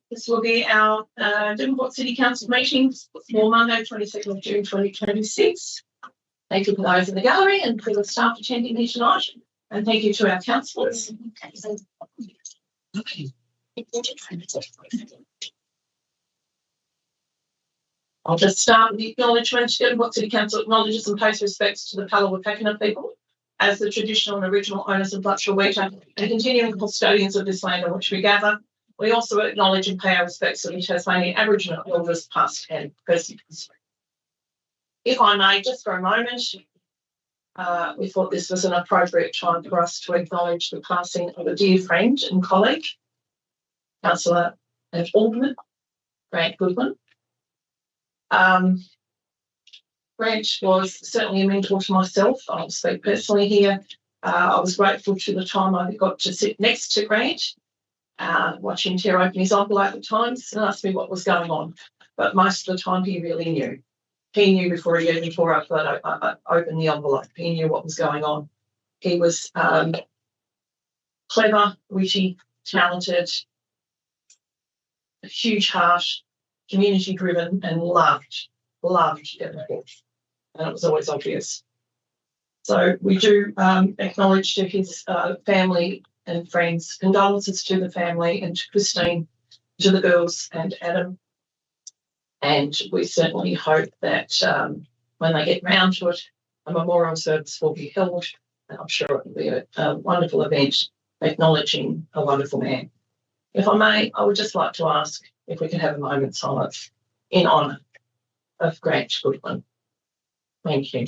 This will be our Devonport City Council meetings for Monday, 22nd of June 2026. Thank you for those in the gallery and for the staff attending here tonight. And thank you to our councillors. I'll just start with the acknowledgement. Devonport City Council acknowledges and pays respects to the Palawa people as the traditional and original owners of Butcherweta and continuing custodians of this land on which we gather. We also acknowledge and pay our respects to the Tasmanian Aboriginal elders past and present. If I may, just for a moment, we thought this was an appropriate time for us to acknowledge the passing of a dear friend and colleague, Councillor and Alderman Grant Goodwin. Grant was certainly a mentor to myself. I'll speak personally here. I was grateful to the time I got to sit next to Grant, watch him tear open his envelope at times and ask me what was going on. But most of the time he really knew. He knew before he even tore up that opened the envelope. He knew what was going on. He was clever, witty, talented, a huge heart, community-driven, and loved Devonport. And it was always obvious. So we do acknowledge to his family and friends, condolences to the family and to Christine, to the girls and Adam. And we certainly hope that when they get round to it, a memorial service will be held. And I'm sure it will be a wonderful event acknowledging a wonderful man. If I may, I would just like to ask if we could have a moment's silence in honour of Grant Goodwin. Thank you.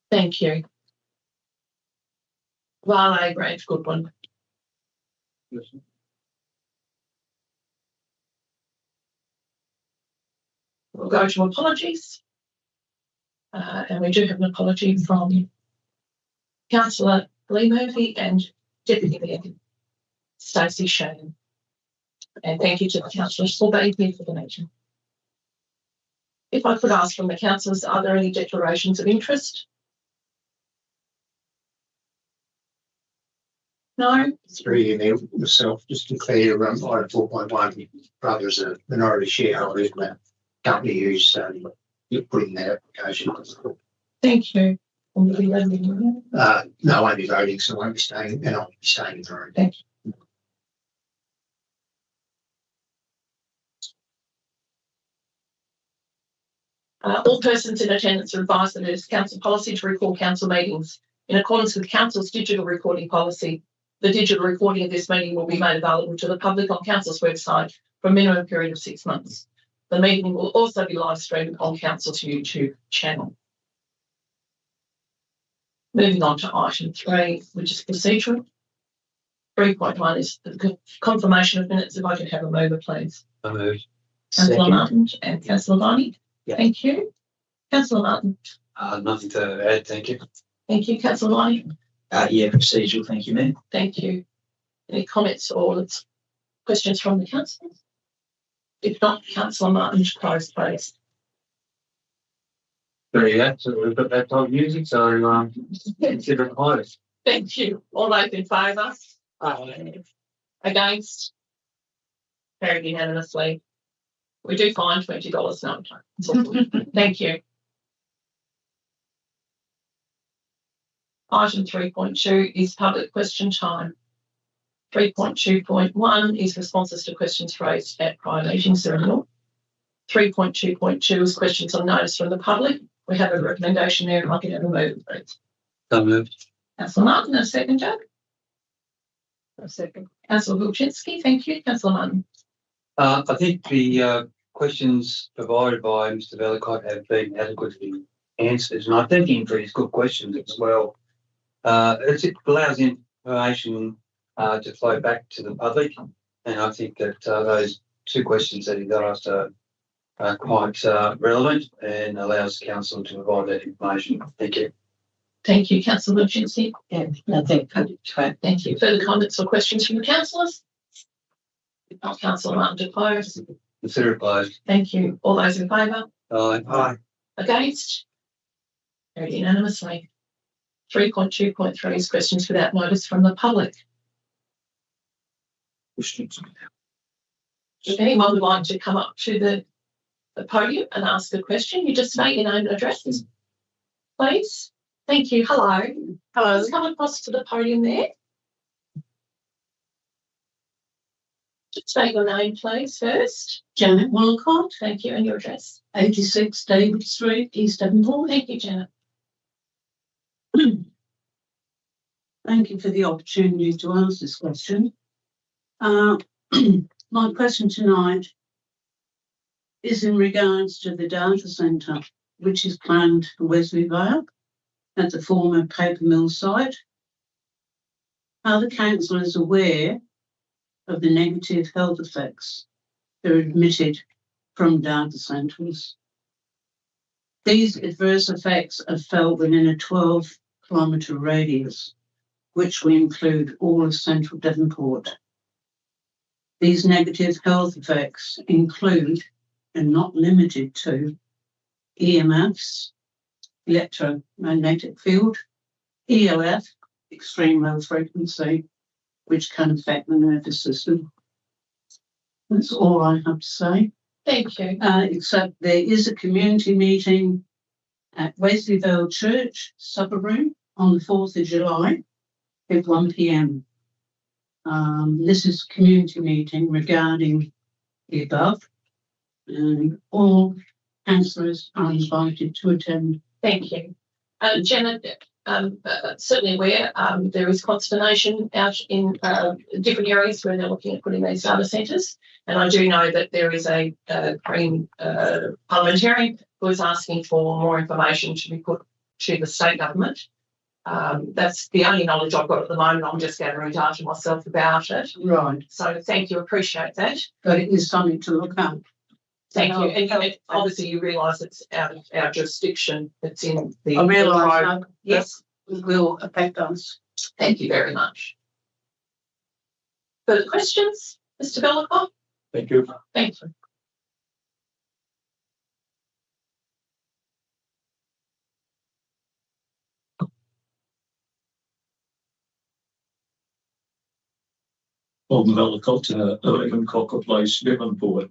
Thank you. Vale Grant Goodwin. Yes. We'll go to apologies. And we do have an apology from Councillor Lee Murphy and Deputy Mayor Stacey Shannon. And thank you to the councillors for being here for the meeting. If I could ask from the councillors, are there any declarations of interest? No? Through you myself, just declare item 4.1, brothers are minority shareholders in that company who's you're putting that application. Thank you. No, I won't be voting, so I won't be staying, and I'll be staying in the room. Thank you. All persons in attendance are advised that it is council policy to record council meetings in accordance with council's digital recording policy. The digital recording of this meeting will be made available to the public on council's website for a minimum period of 6 months. The meeting will also be live streamed on council's YouTube channel. Moving on to item 3, which is procedural. 3.1 is the confirmation of minutes. If I could have a mover, please. I moved. Councillor Martin and Councillor Viney. Yeah. Thank you. Councillor Martin. Nothing to add, thank you. Thank you. Councillor Viney. Yeah, procedural. Thank you, Mayor. Thank you. Any comments or questions from the council? If not, Councillor Martin to close, please. There you go. So we've got that type of music, so consider it closed. Thank you. All those in favour? Against? Carried unanimously. We do fine $20 no. Thank you. Item 3.2 is public question time. 3.2.1 is responses to questions raised at prior meetings. There are none. 3.2.2 is questions on notice from the public. We have a recommendation there. I can have a move, please. So moved. Councillor Martin, a second, Joe? A second. Councillor Wilczynski, thank you. Councillor Martin. I think the questions provided by Mr. Velicott have been adequately answered, and I thank him for his good questions as well. It allows information to flow back to the public, and I think that those 2 questions that he asked are quite relevant and allows council to provide that information. Thank you. Thank you, Councillor Wilchinski. Yeah, nothing to add. Thank you. Further comments or questions from the councillors? If not, Councillor Martin to close. Consider it closed. Thank you. All those in favour? Aye. Against? Carried unanimously. 3.2.3 is questions without notice from the public. Questions? If anyone would like to come up to the podium and ask a question, you just state your name and address, please. Thank you. Hello. Hello, Just come across to the podium there. Just state your name, please, first. Janet Wollacott, Thank you. And your address. 86 David Street, East Devonport. Thank you, Janet. Thank you for the opportunity to ask this question. My question tonight is in regards to the data centre, which is planned for Wesley Vale at the former paper mill site. Are the councillors aware of the negative health effects that are admitted from data centres? These adverse effects are felt within a 12-kilometre radius, which will include all of central Devonport. These negative health effects include, and not limited to, EMFs, electromagnetic field, ELF, extreme low frequency, which can affect the nervous system. That's all I have to say. Thank you. Except there is a community meeting at Wesleyville Church, supper room, on the 4th of July at 1 p.m. This is a community meeting regarding the above, and all councillors are invited to attend. Thank you. Janet, certainly aware there is consternation out in different areas where they're looking at putting these data centres. And I do know that there is a Green parliamentarian who is asking for more information to be put to the state government. That's the only knowledge I've got at the moment. I'm just gathering data myself about it. Right. So thank you, appreciate that. But it is something to look at. Thank you. And obviously you realise it's out of our jurisdiction. It's in the... I realise that. Yes. It will affect us. Thank you very much. Further questions, Mr. Bellicott? Thank you. Thank you. Bob Bellicott, 11 Cocker Place, Devonport.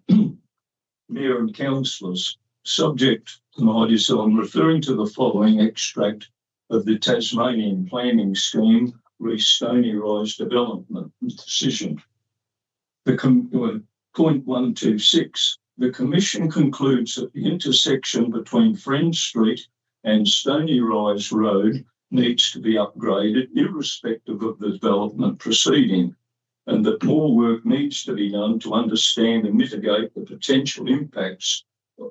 Mayor and councillors, subject tonight is I'm referring to the following extract of the Tasmanian Planning Scheme Stony Rise Development Decision. Point 126, the Commission concludes that the intersection between Friend Street and Stony Rise Road needs to be upgraded irrespective of the development proceeding, and that more work needs to be done to understand and mitigate the potential impacts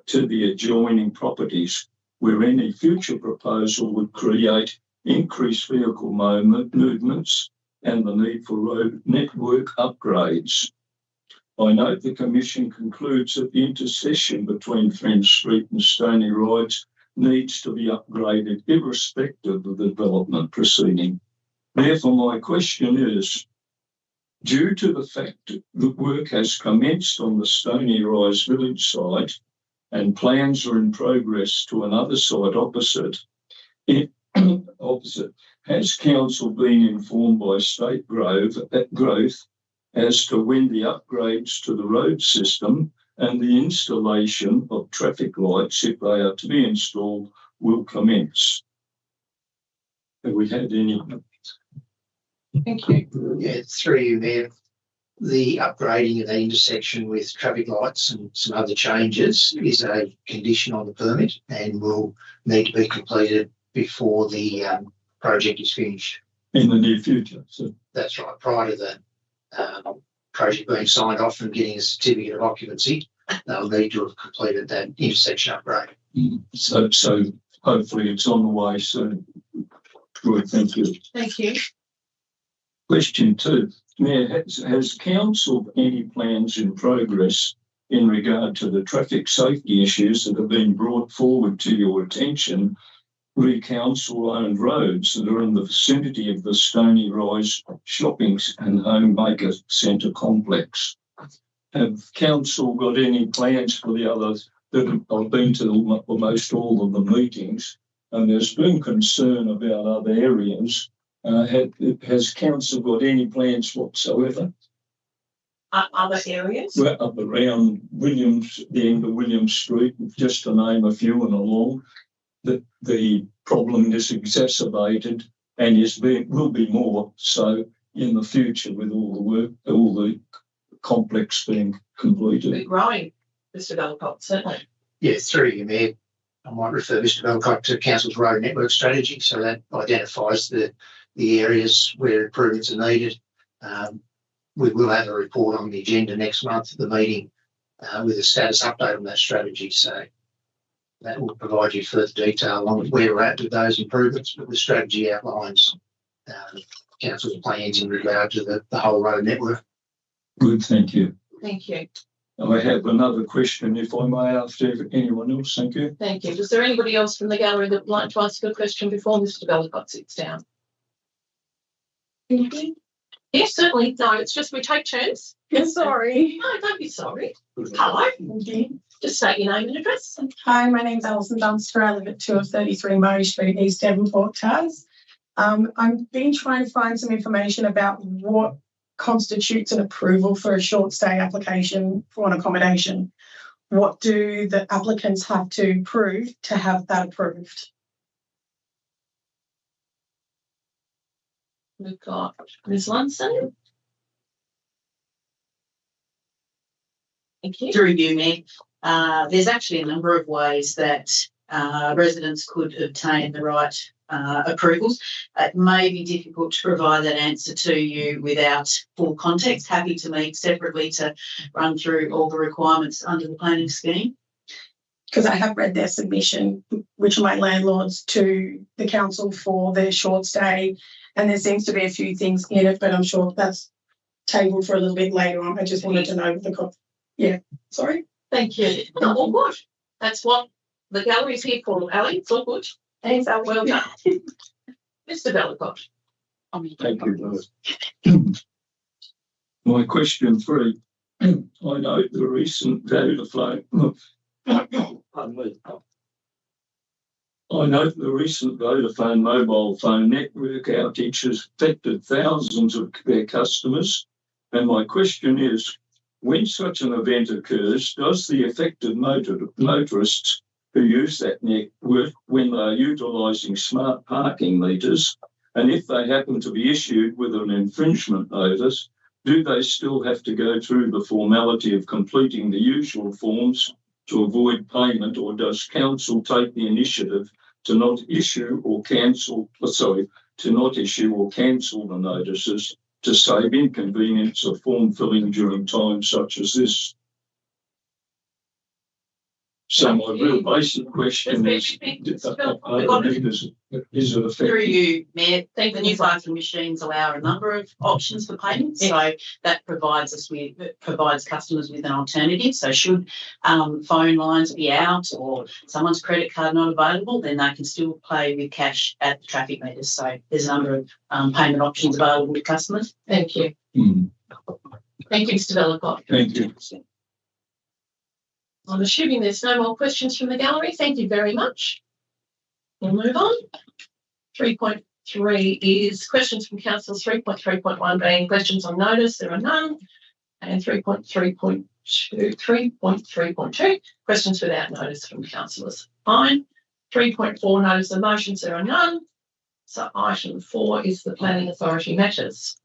to the adjoining properties, where any future proposal would create increased vehicle movements and the need for road network upgrades. I note the Commission concludes that the intersection between Friend Street and Stony Rise needs to be upgraded irrespective of the development proceeding. Therefore, my question is, due to the fact that work has commenced on the Stony Rise village site and plans are in progress to another site opposite, has Council been informed by State Growth as to when the upgrades to the road system and the installation of traffic lights, if they are to be installed, will commence? Have we had any? Thank you. Yeah, through you, Mayor. The upgrading of the intersection with traffic lights and some other changes is a condition on the permit and will need to be completed before the project is finished. In the near future. So That's right, prior to the project being signed off and getting a certificate of occupancy, they'll need to have completed that intersection upgrade. So hopefully it's on the way soon. Good, thank you. Thank you. Question 2. Mayor, has Council any plans in progress in regard to the traffic safety issues that have been brought forward to your attention council-owned roads that are in the vicinity of the Stony Rise shopping and homemaker centre complex. Have council got any plans for the others? I've been to almost all of the meetings, and there's been concern about other areas. Has council got any plans whatsoever? Other areas? Well, up around the end of Williams Street, just to name a few and along, the problem is exacerbated and will be more so in the future with all the work, all the complex being completed. We're growing, Mr. Devonport, certainly. Yes, through you, Mayor. I might refer Mr. Belcott to Council's road network strategy, so that identifies the areas where improvements are needed. We will have a report on the agenda next month at the meeting with a status update on that strategy. So that will provide you further detail on where we're at with those improvements. But the strategy outlines Council's plans in regard to the whole road network. Good, thank you. Thank you. I have another question, if I may, after anyone else. Thank you. Thank you. Is there anybody else from the gallery that would like to ask a question before Mr. Belcott sits down? Anything? Yes, certainly. No, it's just we take turns. Sorry. No, don't be sorry. Hello. Okay. Just state your name and address. Hi, my name's Alison Dunster. I live at 2 of 33 Murray Street, East Devonport, Tars. I've been trying to find some information about what constitutes an approval for a short stay application for an accommodation. What do the applicants have to prove to have that approved? We've got Ms. Lunson. Thank you. Through you, Mayor. There's actually a number of ways that residents could obtain the right approvals. It may be difficult to provide that answer to you without full context. Happy to meet separately to run through all the requirements under the planning scheme. Because I have read their submission, which are my landlords, to the council for their short stay, and there seems to be a few things in it, but I'm sure that's tabled for a little bit later on. I just wanted to know sorry. Thank you. No, all good. That's what the gallery's here for, Ali. It's all good. Thanks, Al. Well done. Mr. Belcott. Thank you. My question 3. I note the recent Vodafone. Pardon me. I note the recent Vodafone mobile phone network outage has affected thousands of their customers. And my question is, when such an event occurs, does the affected motorists who use that network when they are utilising smart parking meters, and if they happen to be issued with an infringement notice, do they still have to go through the formality of completing the usual forms to avoid payment, or does council take the initiative to not issue or cancel the notices to save inconvenience of form filling during times such as this? So my real basic question is it effective? Through you, Mayor, the new parking machines allow a number of options for payment, so that provides customers with an alternative. So should phone lines be out or someone's credit card not available, then they can still pay with cash at the traffic meters. So there's a number of payment options available to customers. Thank you. Thank you, Mr. Belcott. Thank you. I'm assuming there's no more questions from the gallery. Thank you very much. We'll move on. 3.3 is questions from councillors. 3.3.1 being questions on notice. There are none. And 3.3.2 questions without notice from councillors. Fine. 3.4 notice of motions. There are none. So item 4 is the planning authority matters.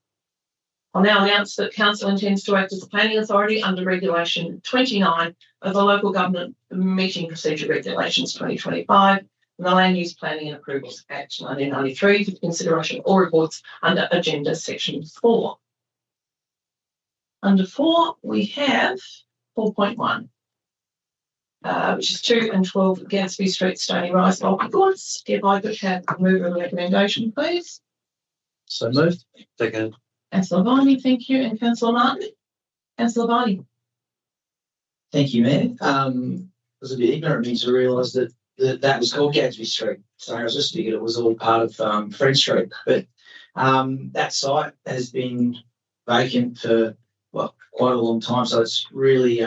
I'll now announce that council intends to act as the planning authority under regulation 29 of the Local Government Meeting Procedure Regulations 2025 and the Land Use Planning and Approvals Act 1993 for consideration of all reports under agenda section 4. Under 4, we have 4.1, which is 2 and 12 Gadsby Street, Stony Rise, bulk reports. If I could have a move of recommendation, please. So moved. Second. Councillor Viney, thank you. And Councillor Martin. Councillor Viney. Thank you, Mayor. I was a bit ignorant of me to realise that that was called Gadsby Street. So I just figured it was all part of Friend Street. But that site has been vacant for quite a long time. So it's really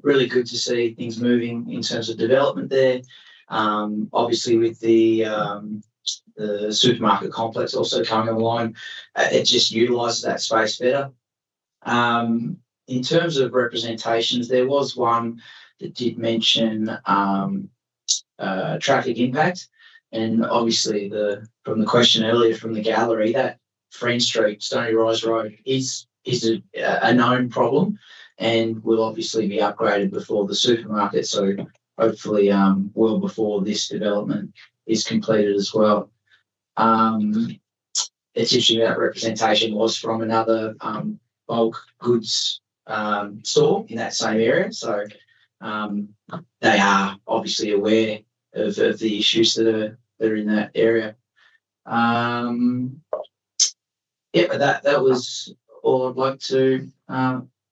really good to see things moving in terms of development there. Obviously with the supermarket complex also coming online, it just utilises that space better. In terms of representations, there was one that did mention traffic impact, and obviously from the question earlier from the gallery, that Friend Street, Stony Rise Road is a known problem, and will obviously be upgraded before the supermarket. So hopefully, well before this development is completed as well. It's interesting that representation was from another bulk goods store in that same area. So they are obviously aware of the issues that are in that area. But that was all I'd like to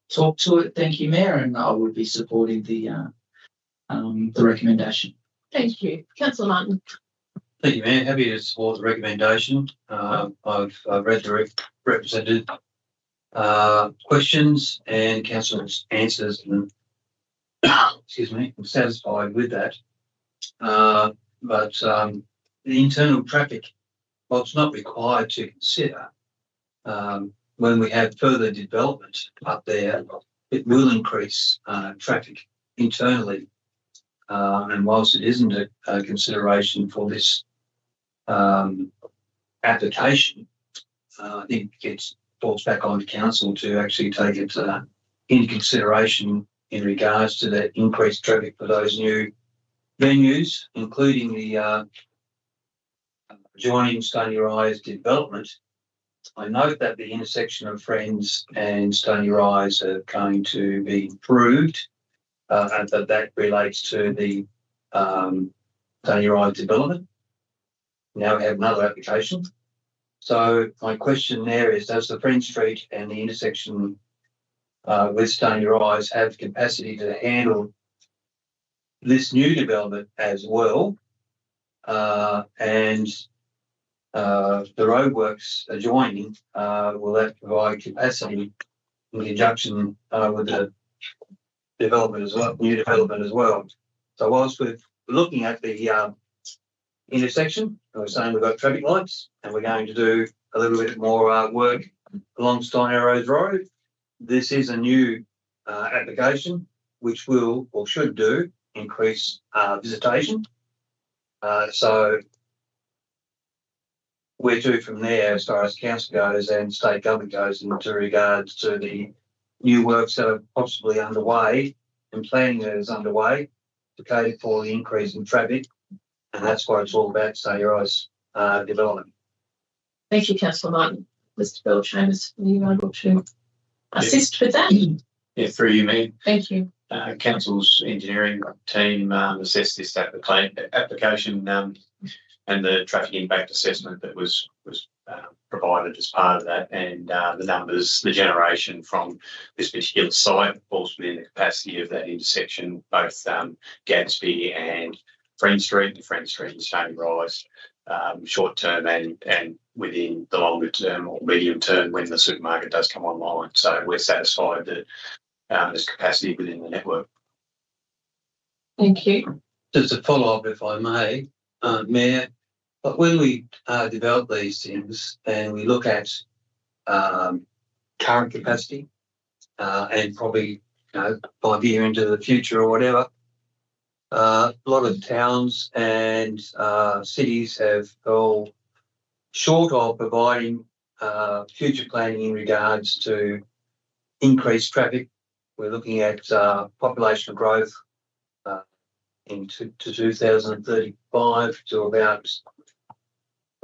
talk to it. Thank you, Mayor, and I would be supporting the recommendation. Thank you. Councillor Martin. Thank you, Mayor. Happy to support the recommendation. I've read the represented questions and council's answers, and excuse me, I'm satisfied with that. But the internal traffic, well, it's not required to consider. When we have further development up there, it will increase traffic internally. And whilst it isn't a consideration for this application, I think it falls back on council to actually take it into consideration in regards to that increased traffic for those new venues, including the adjoining Stony Rise development. I note that the intersection of Friends and Stony Rise are going to be improved, and that relates to the Stony Rise development. Now we have another application. So my question there is, does the Friend Street and the intersection with Stony Rise have capacity to handle this new development as well? And the roadworks adjoining, will that provide capacity in conjunction with the development as well, new development as well? So whilst we're looking at the intersection, we're saying we've got traffic lights and we're going to do a little bit more work along Stony Rise Road. This is a new application which will or should do increase visitation. So where to from there as far as council goes and state government goes into regards to the new works that are possibly underway and planning that is underway to cater for the increase in traffic. And that's what it's all about, Stony Rise development. Thank you, Councillor Martin. Mr. Bell-Chambers, are you able to assist with that? Yeah, through you, Mayor. Thank you. Council's engineering team assessed this application and the traffic impact assessment that was provided as part of that, and the numbers, the generation from this particular site falls within the capacity of that intersection, both Gadsby and Friend Street and Stony Rise, short term and within the longer term or medium term when the supermarket does come online. So we're satisfied that there's capacity within the network. Thank you. Just a follow-up, if I may, Mayor, but when we develop these things and we look at current capacity and probably 5 years into the future or whatever, a lot of towns and cities have fell short of providing future planning in regards to increased traffic. We're looking at population growth into 2035 to about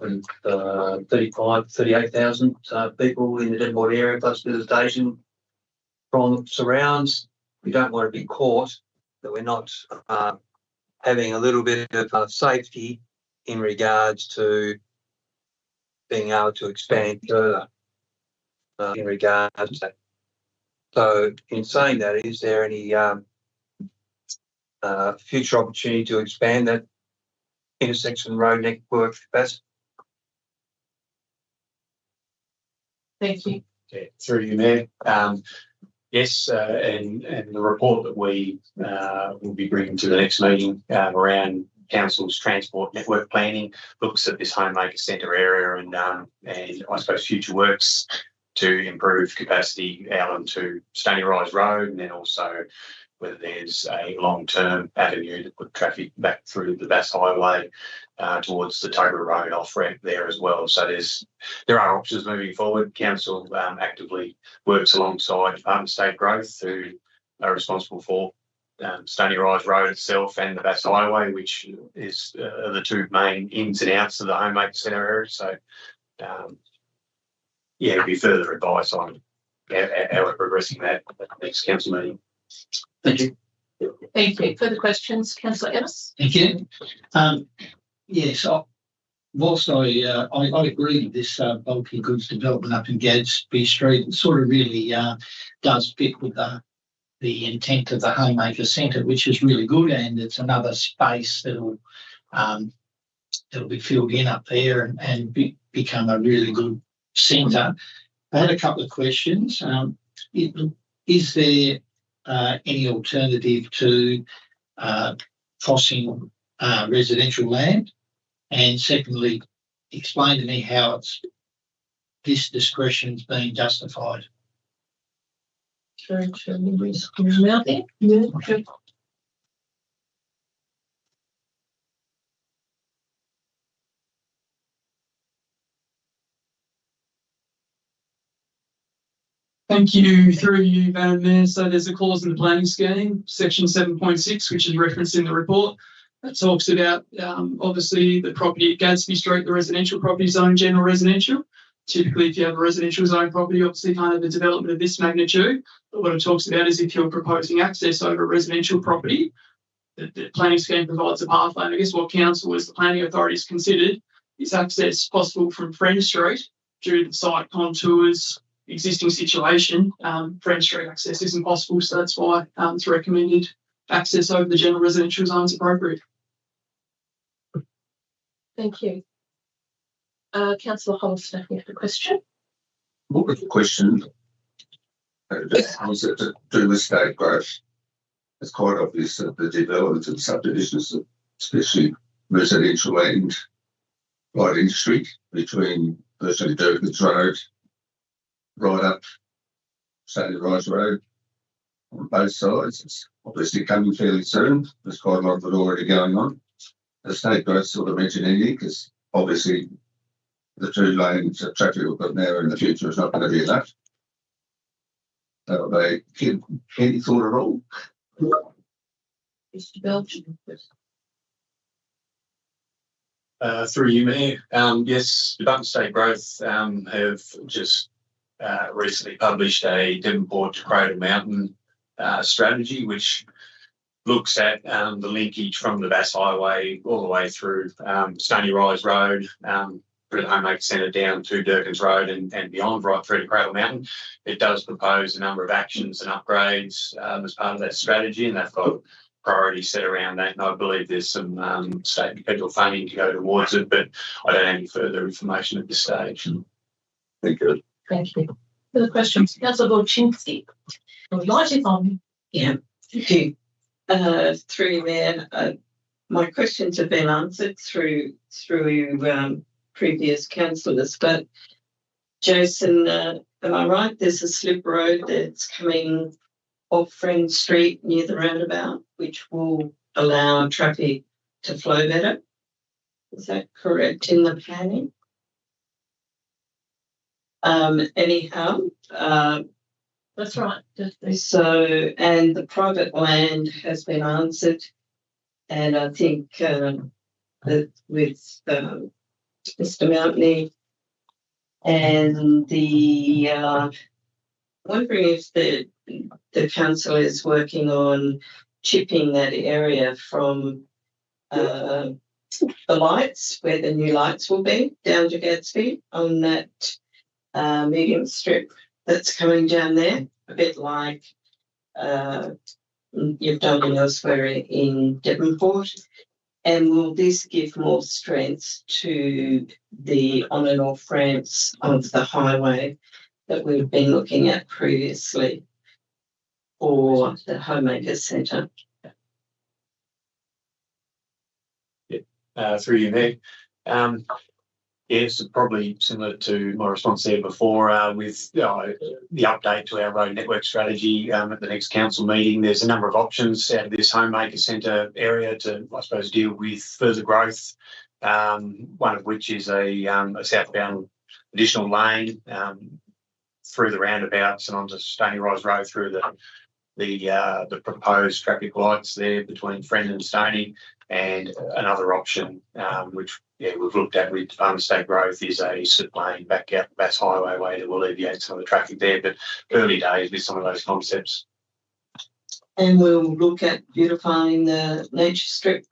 38,000 people in the Devonport area plus visitation from surrounds. We don't want to be caught that we're not having a little bit of safety in regards to being able to expand further in regards to that. So in saying that, is there any future opportunity to expand that intersection road network. That's Thank you. Yeah, through you, Mayor. Yes, and the report that we will be bringing to the next meeting around council's transport network planning looks at this homemaker centre area and I suppose future works to improve capacity out onto Stony Rise Road, and then also whether there's a long-term avenue to put traffic back through the Bass Highway towards the Tobra Road off-ramp there as well. So there are options moving forward. Council actively works alongside Department of State Growth, who are responsible for Stony Rise Road itself and the Bass Highway, which is the two main ins and outs of the homemaker centre area. So, yeah, it'll be further advice on how we're progressing that at the next council meeting. thank you. Thank you. Further questions, Councillor Ennis? Thank you. Yes, whilst I agree with this bulky goods development up in Gadsby Street, it sort of really does fit with the intent of the homemaker centre, which is really good, and it's another space that'll be filled in up there and become a really good centre. I had a couple of questions. Is there any alternative to crossing residential land? And secondly, explain to me how this discretion's been justified. Sure, Mouthy? Yeah, sure. Thank you. Through you, Madam Mayor. So there's a clause in the planning scheme, section 7.6, which is referenced in the report, that talks about obviously the property at Gadsby Street, the residential property zone, general residential. Typically, if you have a residential zone property, obviously you can't have a development of this magnitude. But what it talks about is if you're proposing access over a residential property, the planning scheme provides a pathway. And I guess what council, as the planning authorities, considered is access possible from Friend Street due to the site contours, existing situation. Friend Street access isn't possible, so that's why it's recommended access over the general residential zone is appropriate. Thank you. Councillor Hollister, you have a question? What was the question? Was it to do with state growth? It's quite obvious that the development of subdivisions, especially residential land, right in street between virtually Durkins Road, right up Stony Rise Road, on both sides. It's obviously coming fairly soon. There's quite a lot of it already going on. The state growth sort of mentioned anything, because obviously the 2 lanes of traffic we've got now in the future is not going to be enough. So they give any thought at all? Mr. Belch? Through you, Mayor. Yes, Department of State Growth have just recently published a Devonport to Cradle Mountain strategy, which looks at the linkage from the Bass Highway all the way through Stony Rise Road, through the Homemaker Centre down to Durkins Road and beyond, right through to Cradle Mountain. It does propose a number of actions and upgrades as part of that strategy, and they've got priorities set around that. And I believe there's some state and federal funding to go towards it, but I don't have any further information at this stage. Thank you. Thank you. Further questions? Councillor Wojcinski. Light is on. Yeah, thank you. Through you, Mayor, my questions have been answered through previous councillors, but Jason, am I right? There's a slip road that's coming off Friend Street near the roundabout, which will allow traffic to flow better. Is that correct in the planning? Anyhow, That's right. so, and the private land has been answered, and I think that with Mr. Mountney and wondering if the council is working on chipping that area from the lights, where the new lights will be, down to Gadsby on that medium strip that's coming down there, a bit like you've done elsewhere in Devonport. And will this give more strength to the on and off ramps of the highway that we've been looking at previously for the Homemaker Centre? Through you there. Yes, probably similar to my response there before with the update to our road network strategy at the next council meeting. There's a number of options out of this Homemaker Centre area to, I suppose, deal with further growth, one of which is a southbound additional lane through the roundabouts and onto Stony Rise Road through the proposed traffic lights there between Friend and Stony. And another option, which we've looked at with Department of State Growth, is a slip lane back out the Bass Highway way that will alleviate some of the traffic there. But early days with some of those concepts. And we'll look at beautifying the nature strip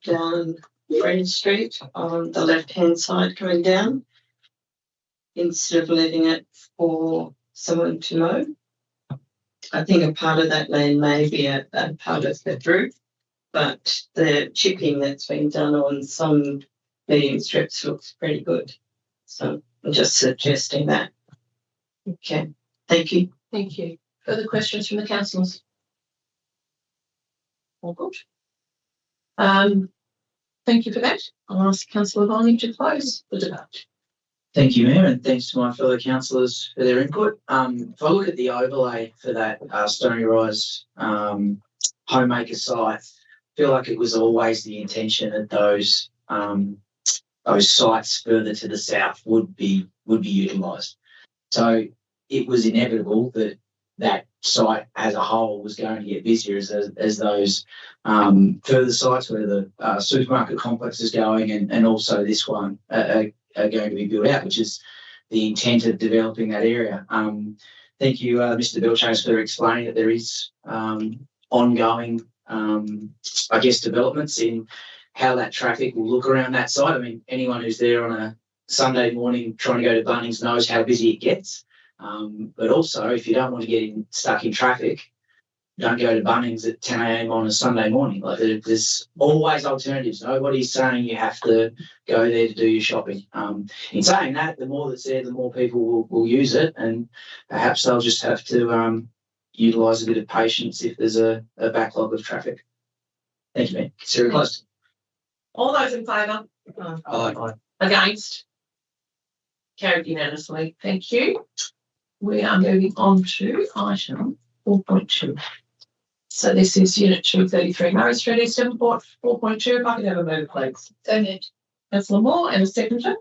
down Friend Street on the left-hand side coming down, instead of leaving it for someone to mow. I think a part of that lane may be a part of the route, but the chipping that's been done on some medium strips looks pretty good. So I'm just suggesting that. Okay, thank you. Thank you. Further questions from the councillors? All good. Thank you for that. I'll ask Councillor Volney to close the debate. Thank you, Mayor, and thanks to my fellow councillors for their input. If I look at the overlay for that Stony Rise Homemaker site, I feel like it was always the intention that those sites further to the south would be utilised. So it was inevitable that that site as a whole was going to get busier as those further sites where the supermarket complex is going and also this one are going to be built out, which is the intent of developing that area. Thank you, Mr. Belchase, for explaining that there is ongoing developments in how that traffic will look around that site. I mean, anyone who's there on a Sunday morning trying to go to Bunnings knows how busy it gets. But also, if you don't want to get stuck in traffic, don't go to Bunnings at 10 a.m. on a Sunday morning. Like, there's always alternatives. Nobody's saying you have to go there to do your shopping. In saying that, the more that's there, the more people will use it, and perhaps they'll just have to utilise a bit of patience if there's a backlog of traffic. Thank you, mate. Consider it closed. All those in favour? Aye. Against? Carried unanimously. Thank you. We are moving on to item 4.2. So this is Unit 233 Murray Street, East Devonport, 4.2. If I could have a mover, please. So moved. Councillor Moore and a seconder.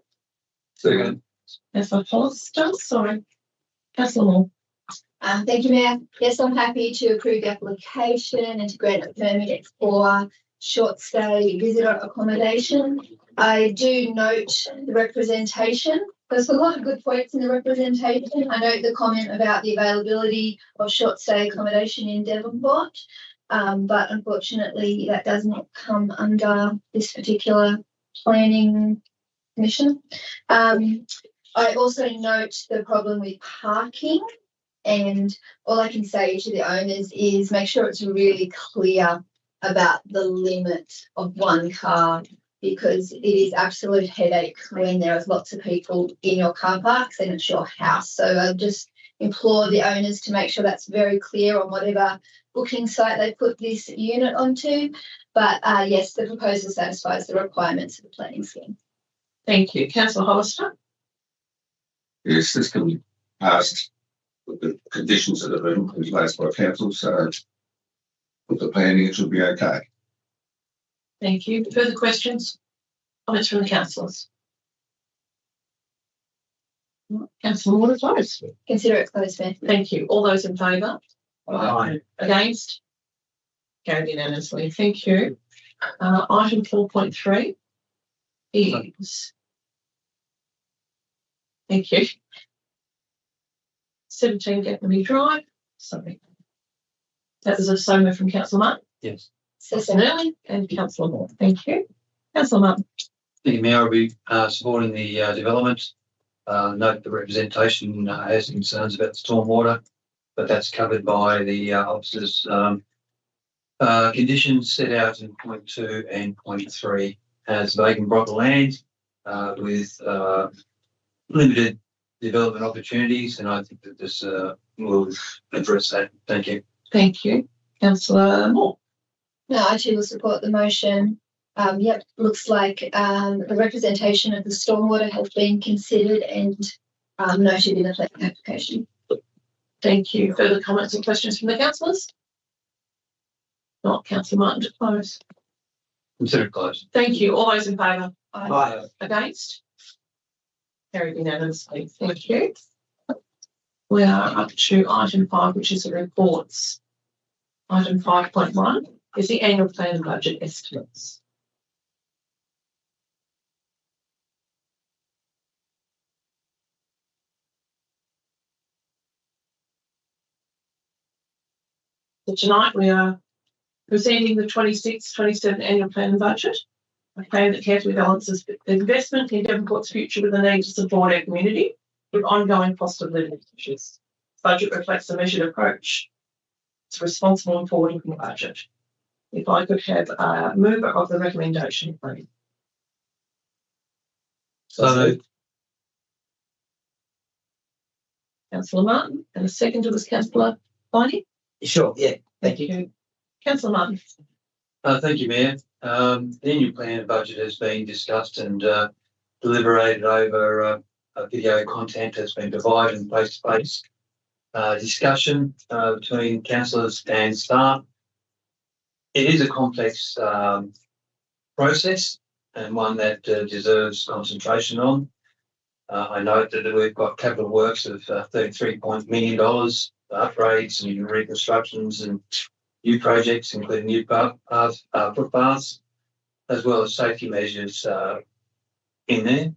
Second. Councillor Hollister, sorry. Councillor Moore. Thank you, Mayor. Yes, I'm happy to approve the application and to grant a permit for short stay visitor accommodation. I do note the representation. There's a lot of good points in the representation. I note the comment about the availability of short stay accommodation in Devonport, but unfortunately that does not come under this particular planning commission. I also note the problem with parking, and all I can say to the owners is make sure it's really clear about the limit of one car, because it is absolute headache when there is lots of people in your car parks and it's your house. So I just implore the owners to make sure that's very clear on whatever booking site they put this unit onto. But yes, the proposal satisfies the requirements of the planning scheme. Thank you. Councillor Hollister. Yes, this can be passed with the conditions that have been placed by council, so with the planning it should be okay. Thank you. Further questions? Comments from the councillors? Councillor Moore, close. Consider it closed, Mayor. Thank you. All those in favour? Aye. Against? Carried unanimously. Thank you. Item 4.3 is. Thank you. 17 Gaffney Drive. Sorry. That was a SOMA from Councillor Martin. Yes. Councillor Early and Councillor Moore. Thank you. Councillor Martin. Thank you, Mayor. I'll be supporting the development. Note the representation has concerns about the stormwater, but that's covered by the officers' Conditions set out in point 2 and point 3 has vacant block of land with limited development opportunities, and I think that this will address that. Thank you. Thank you. Councillor Moore. No, I too will support the motion. Yep, looks like the representation of the stormwater has been considered and noted in the planning application. Thank you. Further comments or questions from the councillors? Not Councillor Martin to close. Consider it closed. Thank you. All those in favour? Aye. Against? Carried unanimously. Thank you. We are up to item 5, which is the reports. Item 5.1 is the annual plan and budget estimates. So tonight we are presenting the 26-27 annual plan and budget, a plan that carefully balances the investment in Devonport's future with the need to support our community with ongoing cost of living issues. Budget reflects a measured approach. It's responsible and forward-looking budget. If I could have a mover of the recommendation, please. So Councillor Martin, and a second to this Councillor Viney. Sure, yeah, thank you. Councillor Martin. thank you, Mayor. The annual plan and budget has been discussed and deliberated over video content has been provided and face-to-face discussion between councillors and staff. It is a complex process and one that deserves concentration on. I note that we've got capital works of $33 million, upgrades and reconstructions and new projects, including new footpaths, as well as safety measures in there.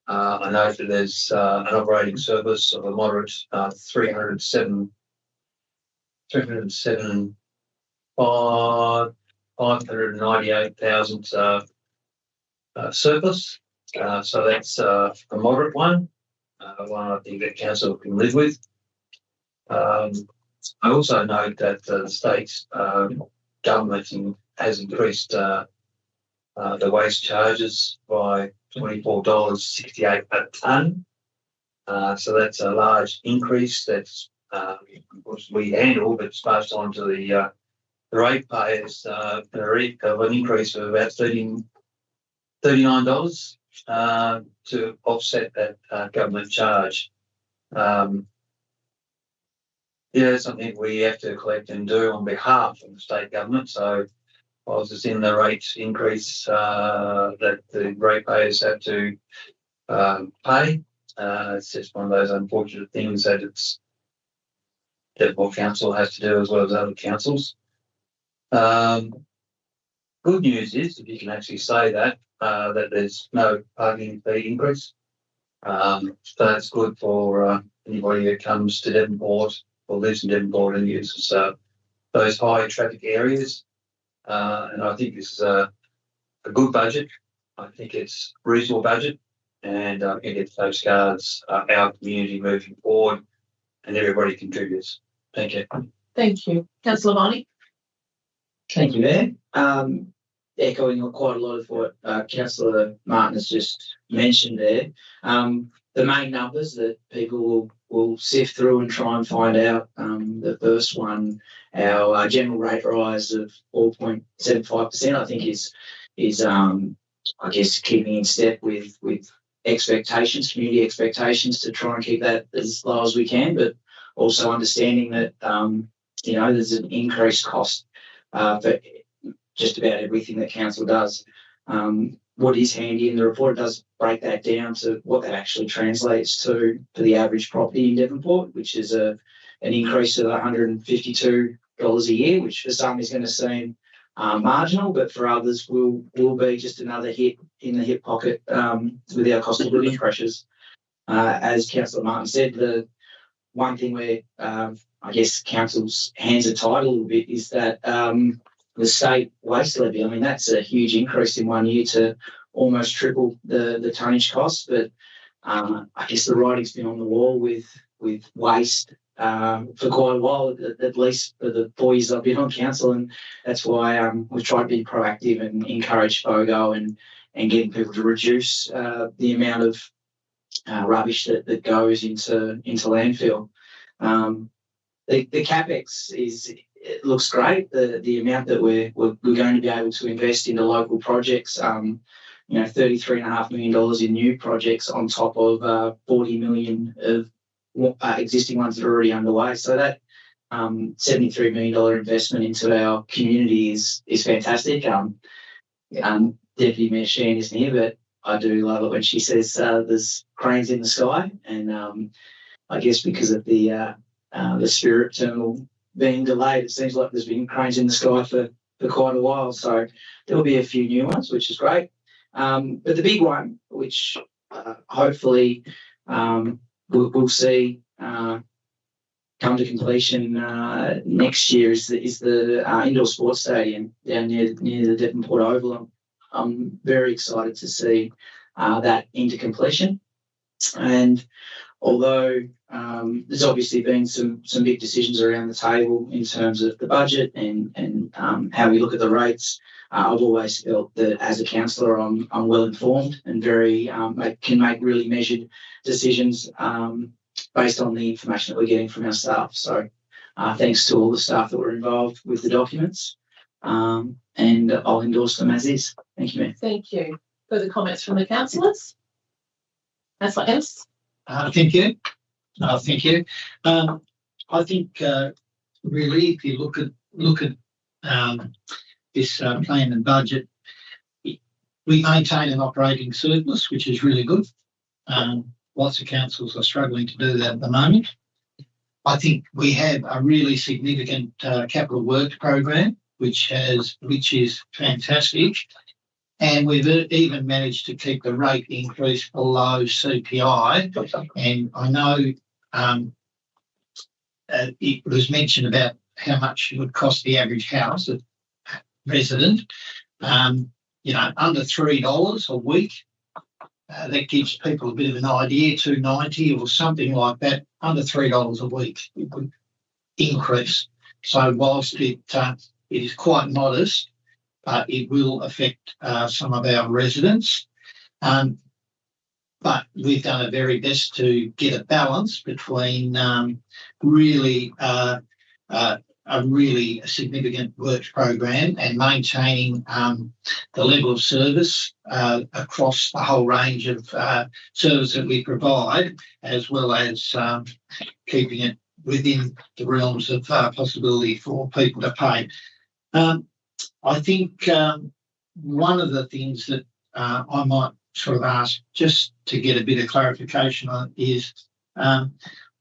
I note that there's an operating surplus of a moderate 598,000 surplus. So that's a moderate one, one I think that council can live with. I also note that the state's government has increased the waste charges by $24.68 a tonne. So that's a large increase that's we handle, but it's passed on to the ratepayers of an increase of about $39 to offset that government charge. Yeah, something we have to collect and do on behalf of the state government. So whilst it's in the rate increase that the ratepayers have to pay, it's just one of those unfortunate things that it's Devonport Council has to do as well as other councils. Good news is, if you can actually say that, that there's no parking fee increase. So that's good for anybody that comes to Devonport or lives in Devonport and uses those high traffic areas. And I think this is a good budget. I think it's a reasonable budget, and I think it safeguards our community moving forward, and everybody contributes. Thank you. Thank you. Councillor Viney. Thank you, Mayor. Echoing quite a lot of what Councillor Martin has just mentioned there. The main numbers that people will sift through and try and find out. The first one, our general rate rise of 4.75%, I think is I guess keeping in step with expectations, community expectations, to try and keep that as low as we can, but also understanding that there's an increased cost for just about everything that council does. What is handy in the report, it does break that down to what that actually translates to for the average property in Devonport, which is an increase of $152 a year, which for some is going to seem marginal, but for others will be just another hit in the hip pocket with our cost of living pressures. As Councillor Martin said, the one thing where I guess council's hands are tied a little bit is that the state waste levy. I mean, that's a huge increase in 1 year to almost triple the tonnage cost. But I guess the writing's been on the wall with waste for quite a while, at least for the 4 years I've been on council, and that's why we've tried to be proactive and encourage FOGO and getting people to reduce the amount of rubbish that goes into landfill. The capex it looks great. The amount that we're going to be able to invest into local projects, $33.5 million in new projects on top of 40 million of existing ones that are already underway. So that $73 million investment into our community is fantastic. Deputy Mayor Sheehan isn't here, but I do love it when she says there's cranes in the sky, and I guess because of the Spirit Terminal being delayed, it seems like there's been cranes in the sky for quite a while. So there'll be a few new ones, which is great. But the big one, which hopefully we'll see come to completion next year, is the indoor sports stadium down near the Devonport Oval. I'm very excited to see that into completion. And although there's obviously been some big decisions around the table in terms of the budget and how we look at the rates, I've always felt that as a councillor, I'm well informed and very can make really measured decisions based on the information that we're getting from our staff. So thanks to all the staff that were involved with the documents, and I'll endorse them as is. Thank you, Mayor. Thank you. Further comments from the councillors? Councillor Ennis? Thank you. Thank you. I think really, if you look at this plan and budget, we maintain an operating surplus, which is really good. Lots of councils are struggling to do that at the moment. I think we have a really significant capital works program, which is fantastic. And we've even managed to keep the rate increase below CPI. And I know it was mentioned about how much it would cost the average house resident. Under $3 a week. That gives people a bit of an idea, $2.90 or something like that. Under $3 a week, it would increase. So whilst it is quite modest, it will affect some of our residents. But we've done our very best to get a balance between really a really significant works program and maintaining the level of service across the whole range of service that we provide, as well as keeping it within the realms of possibility for people to pay. I think one of the things that I might sort of ask, just to get a bit of clarification on, is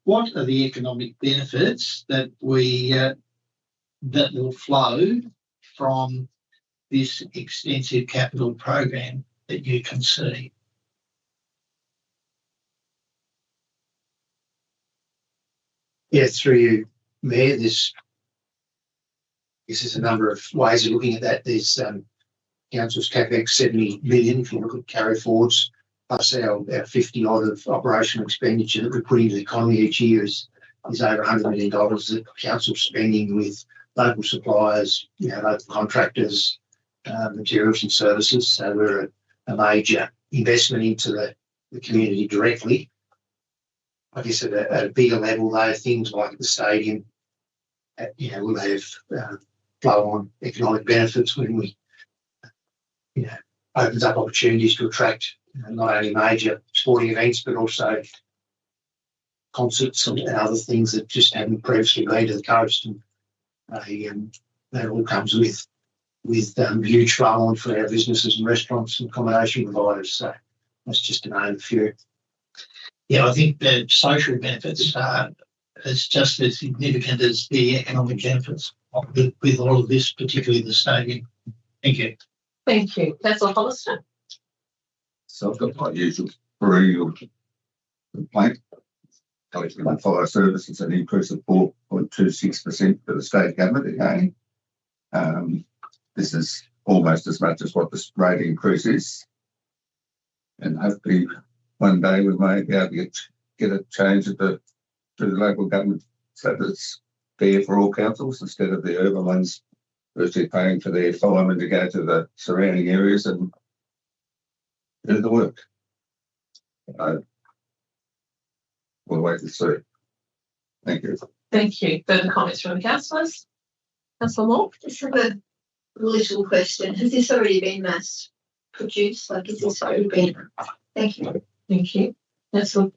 what are the economic benefits that that will flow from this extensive capital program that you can see? Yeah, through you, Mayor, this is a number of ways of looking at that. There's council's CapEx 70 million, if you look at carry forwards, plus our 50 odd of operational expenditure that we put into the economy each year is over $100 million that council's spending with local suppliers, local contractors, materials and services. So we're a major investment into the community directly. I guess at a bigger level, though, things like the stadium, will have flow-on economic benefits when we, opens up opportunities to attract not only major sporting events, but also concerts and other things that just haven't previously been to the coast. And that all comes with huge flow on for our businesses and restaurants and accommodation providers. So that's just to name a few. Yeah, I think the social benefits is just as significant as the economic benefits with all of this, particularly the stadium. Thank you. Thank you. Councillor Hollister? So I've got my usual perennial complaint. Collecting my fire services, an increase of 4.26% for the state government again. This is almost as much as what the rate increase is. And hopefully one day we may be able to get a change to the local government so that it's fair for all councils instead of the urban ones virtually paying for their firemen to go to the surrounding areas and do the work. We'll wait and see. Thank you. Thank you. Further comments from the councillors? Councillor Moore? Just have a little question. Has this already been mass produced? Like, is this already been? Thank you. Thank you. Councillor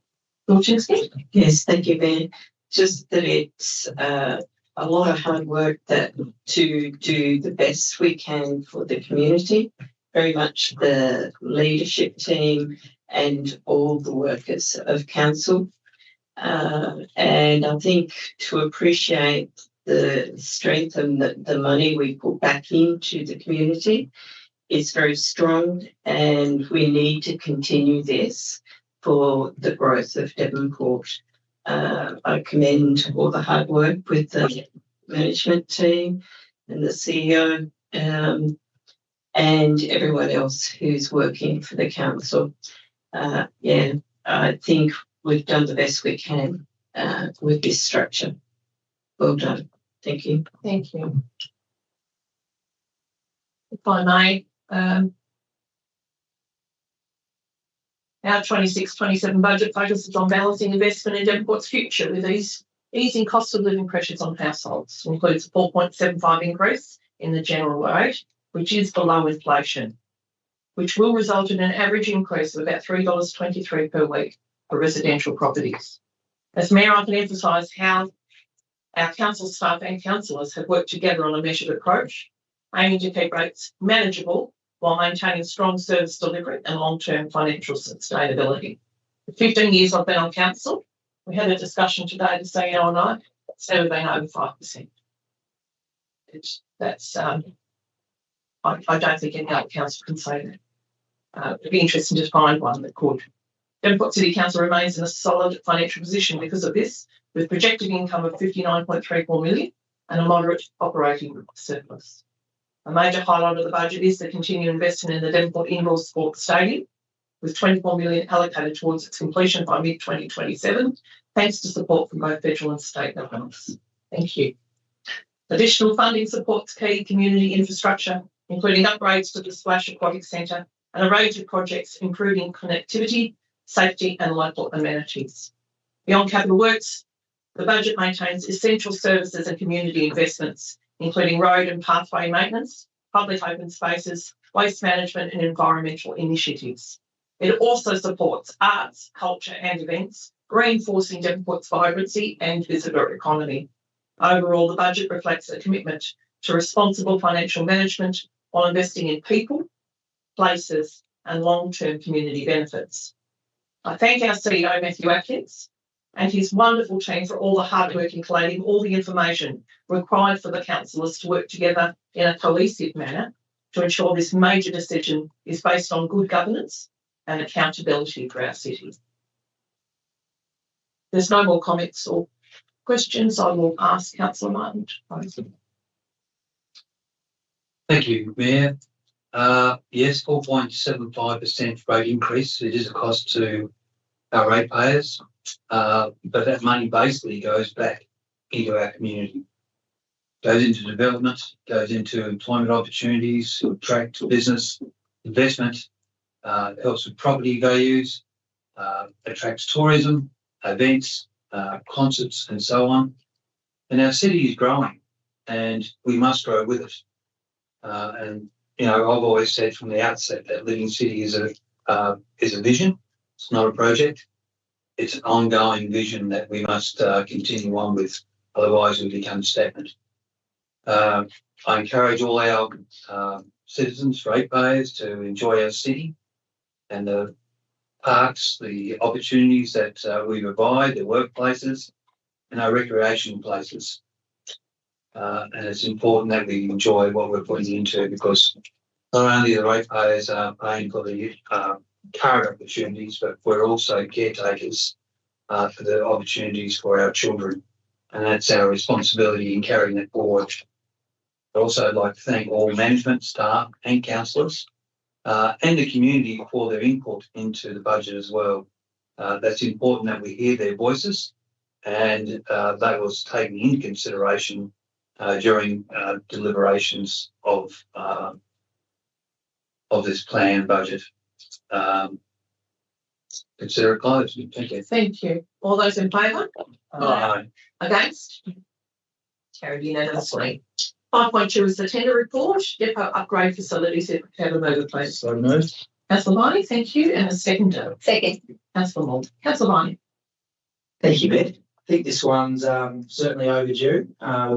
Dorchinski? Yes, thank you, Mayor. Just that it's a lot of hard work that to do the best we can for the community. Very much the leadership team and all the workers of council. And I think to appreciate the strength and the money we put back into the community is very strong, and we need to continue this for the growth of Devonport. I commend all the hard work with the management team and the CEO and everyone else who's working for the council. Yeah, I think we've done the best we can with this structure. Well done. Thank you. Thank you. If I may, our 26-27 budget focuses on balancing investment in Devonport's future with easing cost of living pressures on households. It includes a 4.75 increase in the general rate, which is below inflation, which will result in an average increase of about $3.23 per week for residential properties. As Mayor, I can emphasise how our council staff and councillors have worked together on a measured approach, aiming to keep rates manageable while maintaining strong service delivery and long-term financial sustainability. For 15 years I've been on council. We had a discussion today, the CEO and I, it's never been over 5%. I don't think any other council can say that. It'd be interesting to find one that could. Devonport City Council remains in a solid financial position because of this, with projected income of $59.34 million and a moderate operating surplus. A major highlight of the budget is the continued investment in the Devonport Indoor Sports Stadium, with $24 million allocated towards its completion by mid-2027, thanks to support from both federal and state governments. Thank you. Additional funding supports key community infrastructure, including upgrades to the Splash Aquatic Centre and a range of projects improving connectivity, safety and local amenities. Beyond capital works, the budget maintains essential services and community investments, including road and pathway maintenance, public open spaces, waste management and environmental initiatives. It also supports arts, culture and events, reinforcing Devonport's vibrancy and visitor economy. Overall, the budget reflects a commitment to responsible financial management while investing in people, places and long-term community benefits. I thank our CEO, Matthew Atkins, and his wonderful team for all the hard work in collating all the information required for the councillors to work together in a cohesive manner to ensure this major decision is based on good governance and accountability for our city. There's no more comments or questions. I will ask Councillor Martin to close. Thank you, Mayor. Yes, 4.75% rate increase. It is a cost to our ratepayers, but that money basically goes back into our community. Goes into development, goes into employment opportunities, to attract business, investment, helps with property values, attracts tourism, events, concerts and so on. And our city is growing and we must grow with it. And you know, I've always said from the outset that Living City is a vision. It's not a project. It's an ongoing vision that we must continue on with. Otherwise, we become stagnant. I encourage all our citizens, ratepayers, to enjoy our city and the parks, the opportunities that we provide, the workplaces, and our recreation places. And it's important that we enjoy what we're putting into, because not only the ratepayers are paying for the current opportunities, but we're also caretakers for the opportunities for our children. And that's our responsibility in carrying that forward. I'd also like to thank all management, staff and councillors and the community for their input into the budget as well. That's important that we hear their voices and that was taken into consideration during deliberations of this plan budget. Consider it closed. Thank you. Thank you. All those in favour? Aye. Against? Carried unanimously. 5.2 is the tender report, depot upgrade facilities. If we have a mover, please. So moved. Councillor Viney, thank you. And a seconder. Second. Councillor Moore. Councillor Viney. Thank you, Matt. I think this one's certainly overdue.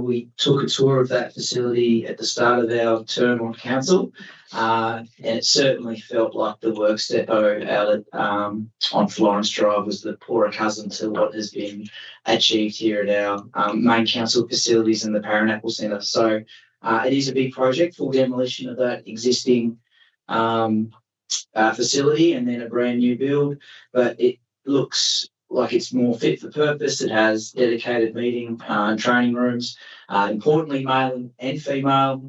We took a tour of that facility at the start of our term on council, and it certainly felt like the works depot out at on Florence Drive was the poorer cousin to what has been achieved here at our main council facilities in the Paranacle Centre. So it is a big project, full demolition of that existing facility and then a brand new build, but it looks like it's more fit for purpose. It has dedicated meeting and training rooms, importantly male and female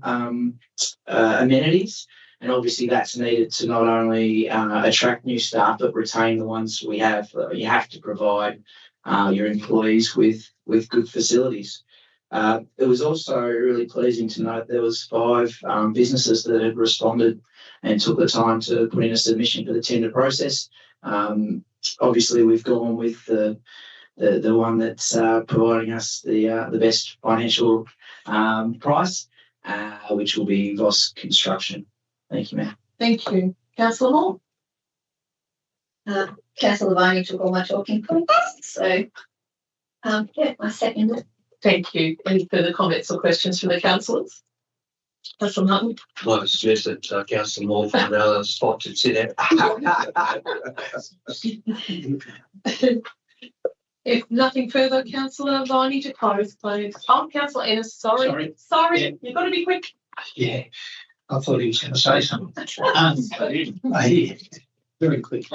amenities. And obviously that's needed to not only attract new staff, but retain the ones we have. You have to provide your employees with good facilities. It was also really pleasing to note there was 5 businesses that had responded and took the time to put in a submission for the tender process. Obviously, we've gone with the one that's providing us the best financial price, which will be Voss Construction. Thank you, Matt. Thank you. Councillor Moore. Councillor Viney took all my talking points, so yeah, I second it. Thank you. Any further comments or questions from the councillors? Councillor Martin. I'd like to suggest that Councillor Moore find another spot to sit out. If nothing further, Councillor Viney to close, please. Oh, Councillor Ennis, sorry. Yeah. You've got to be quick. Yeah, I thought he was going to say something. Very quick.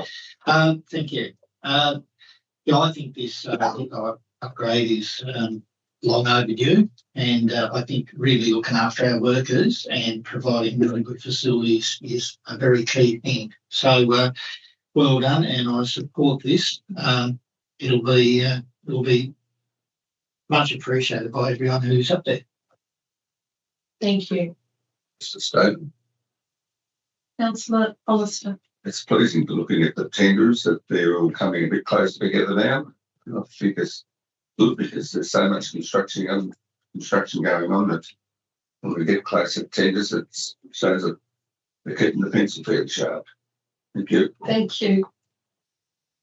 Thank you. Yeah, I think this upgrade is long overdue, and I think really looking after our workers and providing really good facilities is a very key thing. So well done, and I support this. It'll be much appreciated by everyone who's up there. Thank you. Mr. Stone, Councillor Hollister. it's pleasing to looking at the tenders that they're all coming a bit closer together now. And I think it's good because there's so much construction going on that when we get closer to tenders, it shows that they're keeping the pencil fairly sharp. Thank you. Thank you.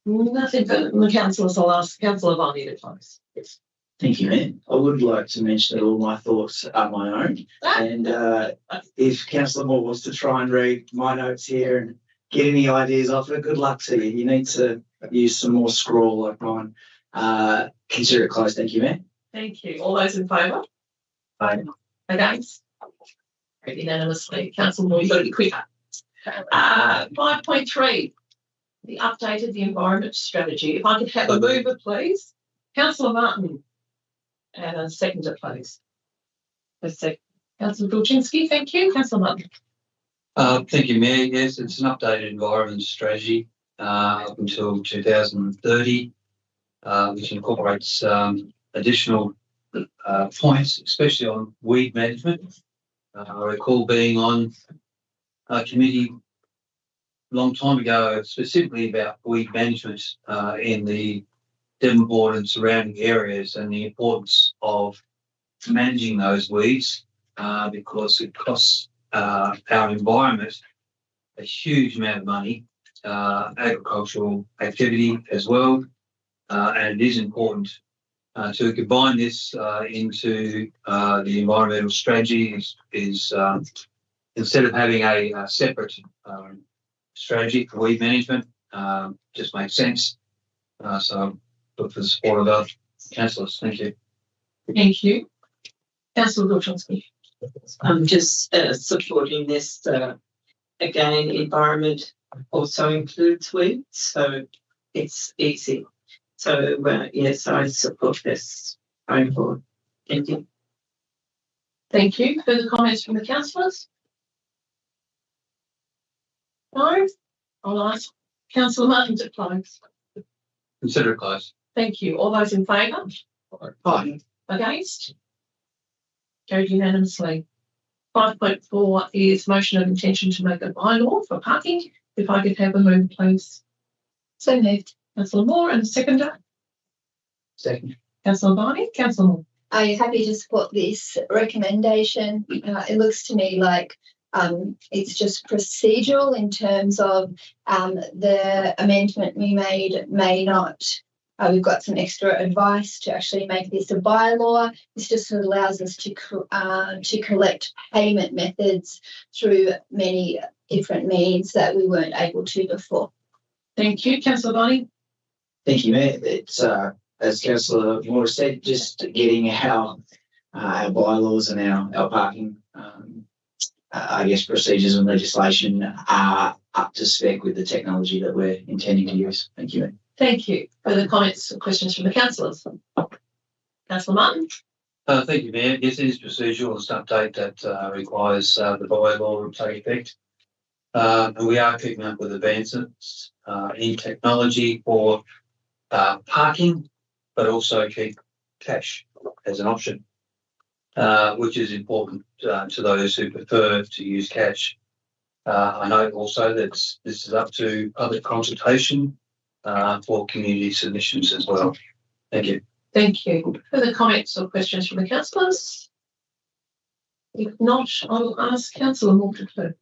Nothing further from the councillors. I'll ask Councillor Viney to close. Yes. Thank you, Matt. I would like to mention that all my thoughts are my own. And if Councillor Moore wants to try and read my notes here and get any ideas off it, good luck to you. You need to use some more scrawl like mine. Consider it closed. Thank you, Matt. Thank you. All those in favour? Aye. Against? Carried unanimously. Councillor Moore, you've got to be quicker. 5.3, the updated the environment strategy. If I could have a mover, please. Councillor Martin. And a seconder, please. Councillor Dulczynski, thank you. Councillor Martin. Thank you, Mayor. Yes, it's an updated environment strategy up until 2030, which incorporates additional points, especially on weed management. I recall being on a committee a long time ago, specifically about weed management in the Devonport and surrounding areas, and the importance of managing those weeds because it costs our environment a huge amount of money, agricultural activity as well, and it is important to combine this into the environmental strategy is instead of having a separate strategy for weed management, just makes sense. So look for the support of our councillors. Thank you. Thank you. Councillor Dulczynski. I'm just supporting this. Again, environment also includes weeds, so it's easy. So yes, I support this going forward. Thank you. Thank you. Further comments from the councillors? No? I'll ask Councillor Martin to close. Consider it closed. Thank you. All those in favour? Aye. Against? Carried unanimously. 5.4 is motion of intention to make a bylaw for parking. If I could have a move, please. So moved. Councillor Moore and a seconder. Second. Councillor Barney. Councillor Moore. Are you happy to support this recommendation? It looks to me like it's just procedural in terms of the amendment we made may not. We've got some extra advice to actually make this a bylaw. This just allows us to collect payment methods through many different means that we weren't able to before. Thank you. Councillor Barney. Thank you, Mayor. It's as Councillor Moore said, just getting our bylaws and our parking, I guess, procedures and legislation are up to spec with the technology that we're intending to use. Thank you, Mayor. Thank you. Further comments or questions from the councillors? Councillor Martin. Thank you, Mayor. Yes, it is procedural. It's an update that requires the bylaw to take effect. And we are keeping up with advances in technology for parking, but also keep cash as an option, which is important to those who prefer to use cash. I note also that this is up to public consultation for community submissions as well. Thank you. Thank you. Further comments or questions from the councillors? If not, I will ask Councillor Moore to close.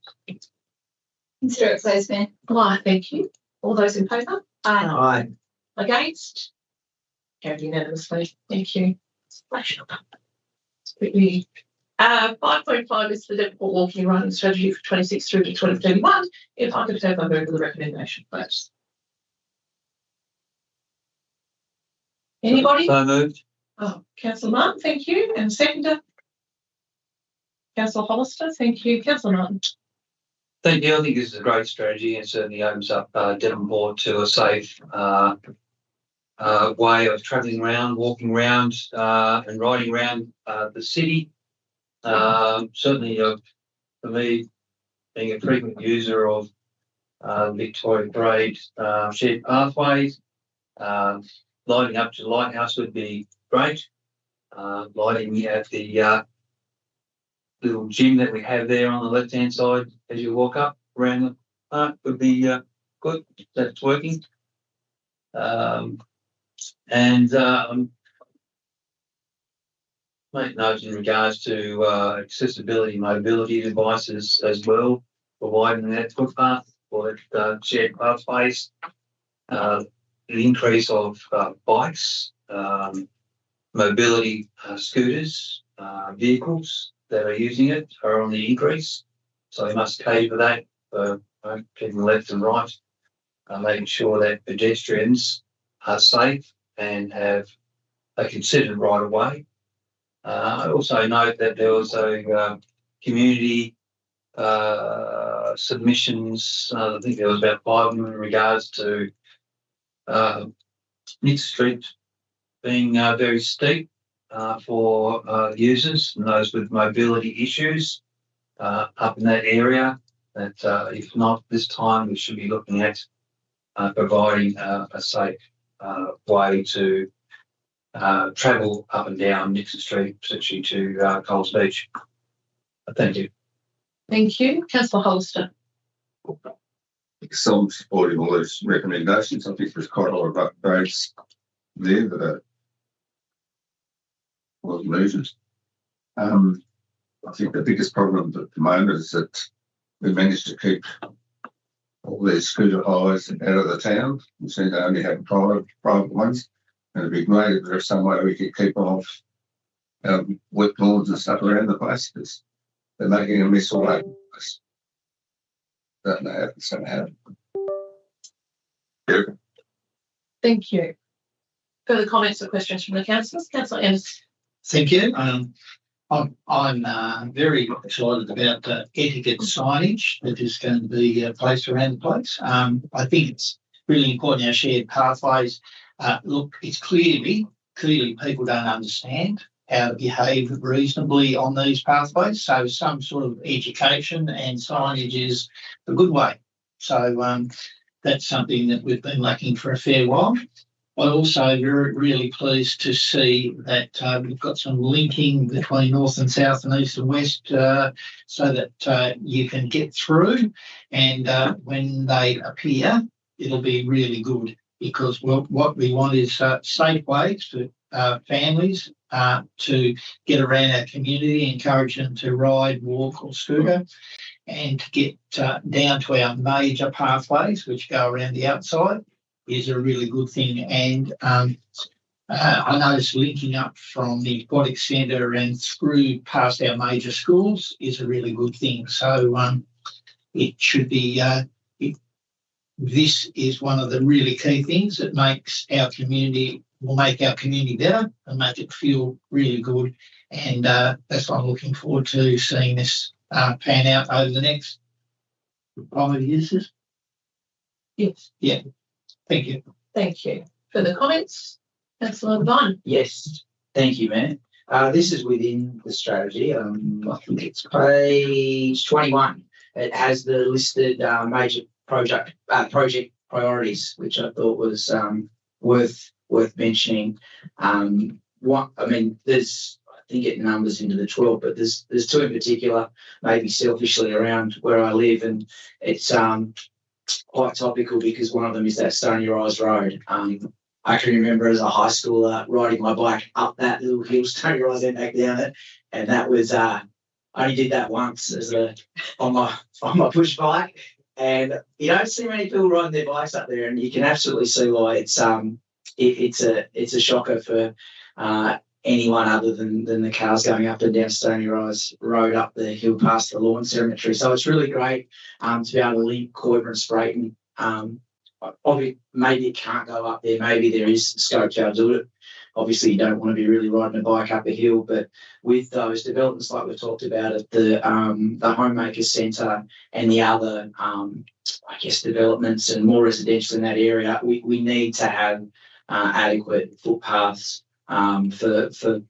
Consider it closed, Mayor. Right, thank you. All those in favour? Aye. Against? Carried unanimously. Thank you. Splash up. It's pretty. 5.5 is the Devonport walking and running strategy for 26 through to 2031. If I could have a vote for the recommendation, please. Anybody? So moved. Oh, Councillor Martin, thank you. And seconder? Councillor Hollister, thank you. Councillor Martin. Thank you. I think this is a great strategy and certainly opens up Devonport to a safe way of travelling around, walking around and riding around the city. Certainly for me, being a frequent user of Victoria Parade shared pathways, lighting up to the lighthouse would be great. Lighting at the little gym that we have there on the left-hand side as you walk up around the park would be good. That's working. Make note in regards to accessibility, mobility devices as well, providing that footpath or that shared pathways. The increase of bikes, mobility scooters, vehicles that are using it are on the increase. So we must cater for that for people left and right, making sure that pedestrians are safe and have a considered right of way. I also note that there was a community submissions. I think there was about 5 of them in regards to Nick Street being very steep for users and those with mobility issues up in that area. That if not this time, we should be looking at providing a safe way to travel up and down Nixon Street, essentially to Coles Beach. Thank you. Thank you. Councillor Hollister. So I'm supporting all those recommendations. I think there's quite a lot of upgrades there that are well needed. I think the biggest problem at the moment is that we managed to keep all these scooter highways out of the town. We seem to only have private ones. And it'd be great if there's some way we could keep off wet lawns and stuff around the place because they're making a mess all over the place. Don't know how it's going to happen. Yeah. Thank you. Further comments or questions from the councillors? Councillor Ennis. Thank you. I'm very excited about the etiquette signage that is going to be placed around the place. I think it's really important our shared pathways. Look, it's clearly people don't understand how to behave reasonably on these pathways. So some sort of education and signage is a good way. So that's something that we've been lacking for a fair while. I'm also really pleased to see that we've got some linking between north and south and east and west, so that you can get through, and when they appear, it'll be really good, because what we want is safe ways for families to get around our community, encourage them to ride, walk or scooter, and to get down to our major pathways which go around the outside is a really good thing. And I noticed linking up from the aquatic centre and through past our major schools is a really good thing. So it should be, this is one of the really key things that will make our community better and make it feel really good. And that's what I'm looking forward to, seeing this pan out over the next 5 years. Yes. Yeah. Thank you. Thank you. Further comments? Councillor Devine. Yes, thank you, Mayor. This is within the strategy. I think it's page 21. It has the listed major project priorities, which I thought was worth mentioning. There's, I think it numbers into the 12, but there's two in particular, maybe selfishly around where I live, and it's quite topical because one of them is that Stony Rise Road. I can remember as a high schooler riding my bike up that little hill, Stony Rise, and back down it, and that was I only did that once on my push bike, and you don't see many people riding their bikes up there, and you can absolutely see why it's a shocker for anyone other than the cars going up and down Stony Rise Road up the hill past the lawn cemetery. So it's really great to be able to link Coimbra and Sprayton. Obviously, maybe it can't go up there. Maybe there is scope to do it. Obviously, you don't want to be really riding a bike up a hill, but with those developments like we've talked about at the Homemakers Centre and the other, developments and more residential in that area, we need to have adequate footpaths for foot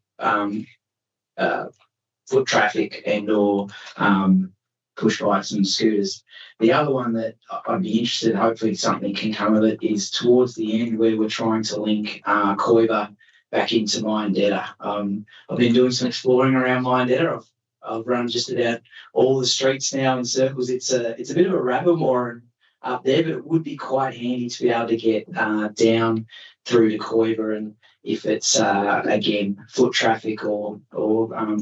traffic and or push bikes and scooters. The other one that I'd be interested, hopefully something can come of it, is towards the end where we're trying to link Coimbra back into Myndetta. I've been doing some exploring around Myndetta. I've run just about all the streets now in circles. It's a bit of a rabbit warren up there, but it would be quite handy to be able to get down through to Coimbra, and if it's again foot traffic or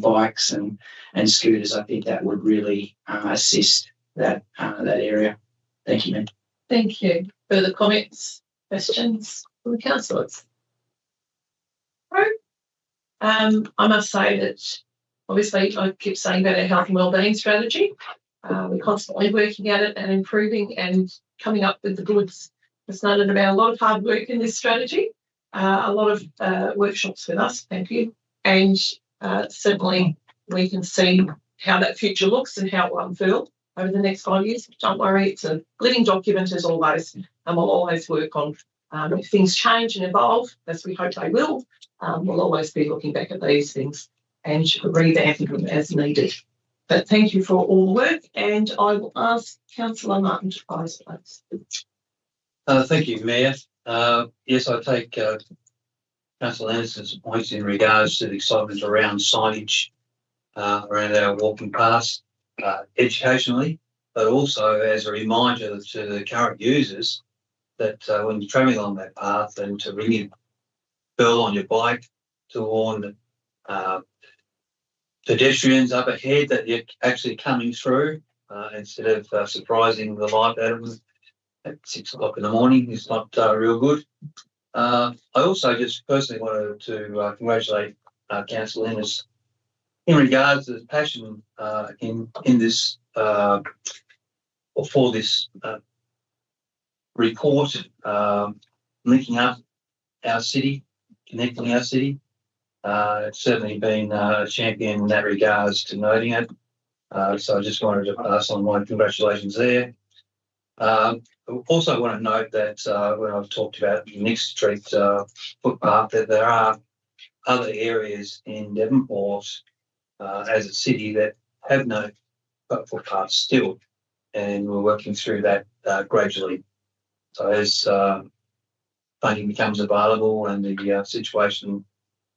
bikes and scooters, I think that would really assist that area. Thank you, ma'am. Thank you. Further comments, questions from the councillors? I must say that obviously I keep saying about our health and wellbeing strategy. We're constantly working at it and improving and coming up with the goods. It's noted about a lot of hard work in this strategy, a lot of workshops with us, thank you. And certainly we can see how that future looks and how it will unfurl over the next 5 years. Don't worry, it's a living document as always, and we'll always work on if things change and evolve, as we hope they will, we'll always be looking back at these things and revamping them as needed. But thank you for all the work, and I will ask Councillor Martin to close, please. Thank you, Mayor. Yes, I take Councillor Anderson's points in regards to the excitement around signage around our walking paths, educationally, but also as a reminder to the current users that when you're travelling along that path, and to ring your bell on your bike to warn pedestrians up ahead that you're actually coming through, instead of surprising the life out of them at 6 o'clock in the morning is not real good. I also just personally wanted to congratulate Councillor Ennis in regards to the passion in this or for this report, linking up our city, connecting our city. It's certainly been a champion in that regards to noting it. So I just wanted to pass on my congratulations there. I also want to note that when I've talked about the Nick Street footpath, that there are other areas in Devonport as a city that have no footpaths still, and we're working through that gradually. So as funding becomes available and the situation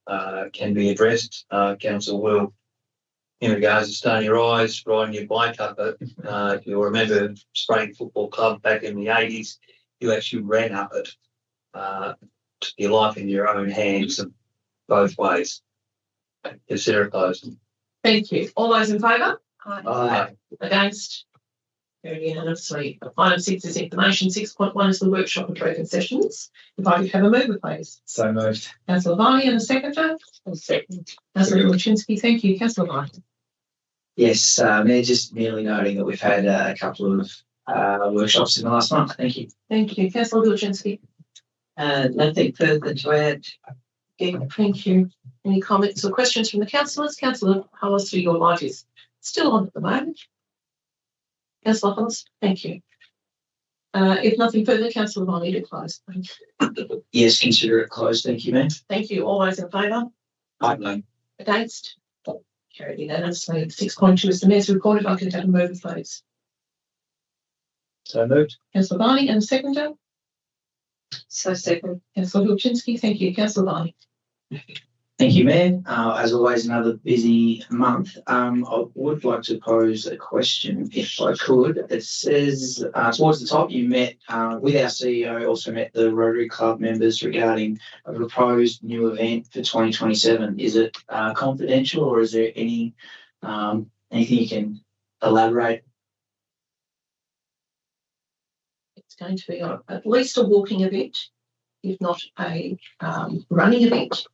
can be addressed, council will, in regards to Stony Rise, riding your bike up it. If you remember Spring Football Club back in the 80s, you actually ran up it. Took your life in your own hands both ways. Consider it closed. Thank you. All those in favour? Aye. Against? Carried unanimously. Item 6 is information. 6.1 is the workshop and trade concessions. If I could have a mover, please. So moved. Councillor Viney and a seconder. Second. Councillor Wilczynski, thank you. Councillor Viney. Yes, Mayor, just merely noting that we've had a couple of workshops in the last month. Thank you. Thank you. Councillor Wilczynski. Nothing further to add. Thank you. Any comments or questions from the councillors? Councillor Hollister, your light is still on at the moment. Councillor Hollister, thank you. If nothing further, Councillor Viney to close. Yes, consider it closed. Thank you, Mayor. Thank you. All those in favour? Aye. Against? Carried unanimously. 6.2 is the Mayor's report. If I could have a mover, please. So moved. Councillor Viney and a seconder. So second. Councillor Wilczynski, thank you. Councillor Viney. Thank you, Mayor. As always, another busy month. I would like to pose a question, if I could. It says, towards the top, you met with our CEO, also met the Rotary Club members regarding a proposed new event for 2027. Is it confidential, or is there any anything you can elaborate? It's going to be at least a walking event, if not a running event,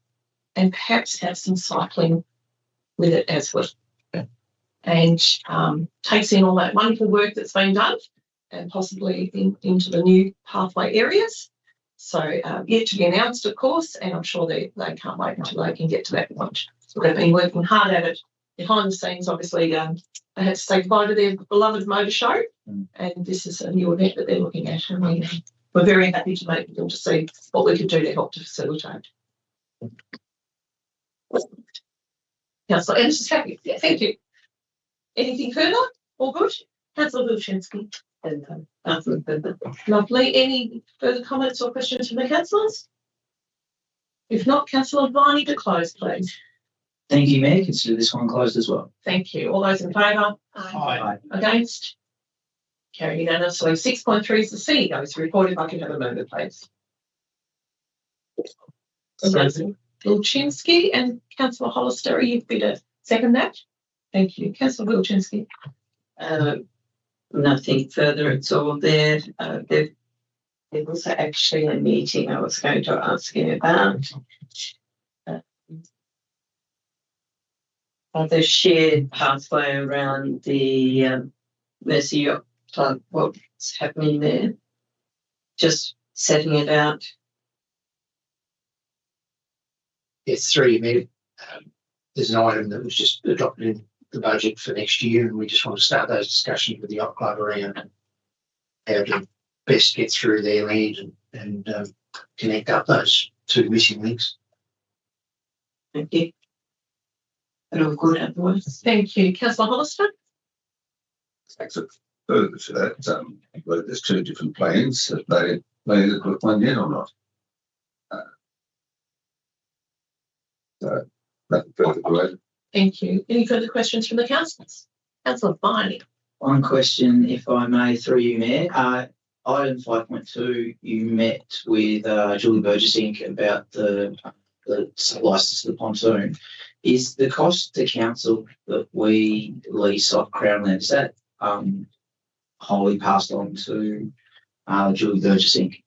and perhaps have some cycling with it as well. And takes in all that wonderful work that's been done and possibly into the new pathway areas. So yet to be announced, of course, and I'm sure they can't wait until they can get to that point. So they've been working hard at it behind the scenes. Obviously, they had to say goodbye to their beloved motor show, and this is a new event that they're looking at. And we're very happy to make them to see what we could do to help to facilitate. Councillor Anderson is happy. Yeah, thank you. Anything further? All good? Councillor Wilczynski. Nothing further. Lovely. Any further comments or questions from the councillors? If not, Councillor Viney to close, please. Thank you, Mayor. Consider this one closed as well. Thank you. All those in favour? Aye. Against? Carried unanimously. 6.3 is the CEO's report. If I could have a moment, please. Councillor Wilczynski and Councillor Hollister, are you fit to second that? Thank you. Councillor Wilczynski. Nothing further. It's all there. There was actually a meeting I was going to ask him about. The shared pathway around the Mercy Yacht Club. What's happening there? Just setting it out. Yes, through you, there's an item that was just adopted in the budget for next year, and we just want to start those discussions with the yacht club around how to best get through their land and connect up those two missing links. Thank you. But all good otherwise. Thank you. Councillor Hollister. Thanks further to that. Well, there's two different plans that they either put one in or not. So nothing further to add. Thank you. Any further questions from the councillors? Councillor Viney. One question, if I may, through you, Mayor. Item 5.2, you met with Julie Burgess Inc. about the licence to the pontoon. Is the cost to council that we lease off Crown Land, is that wholly passed on to Julie Burgess Inc.?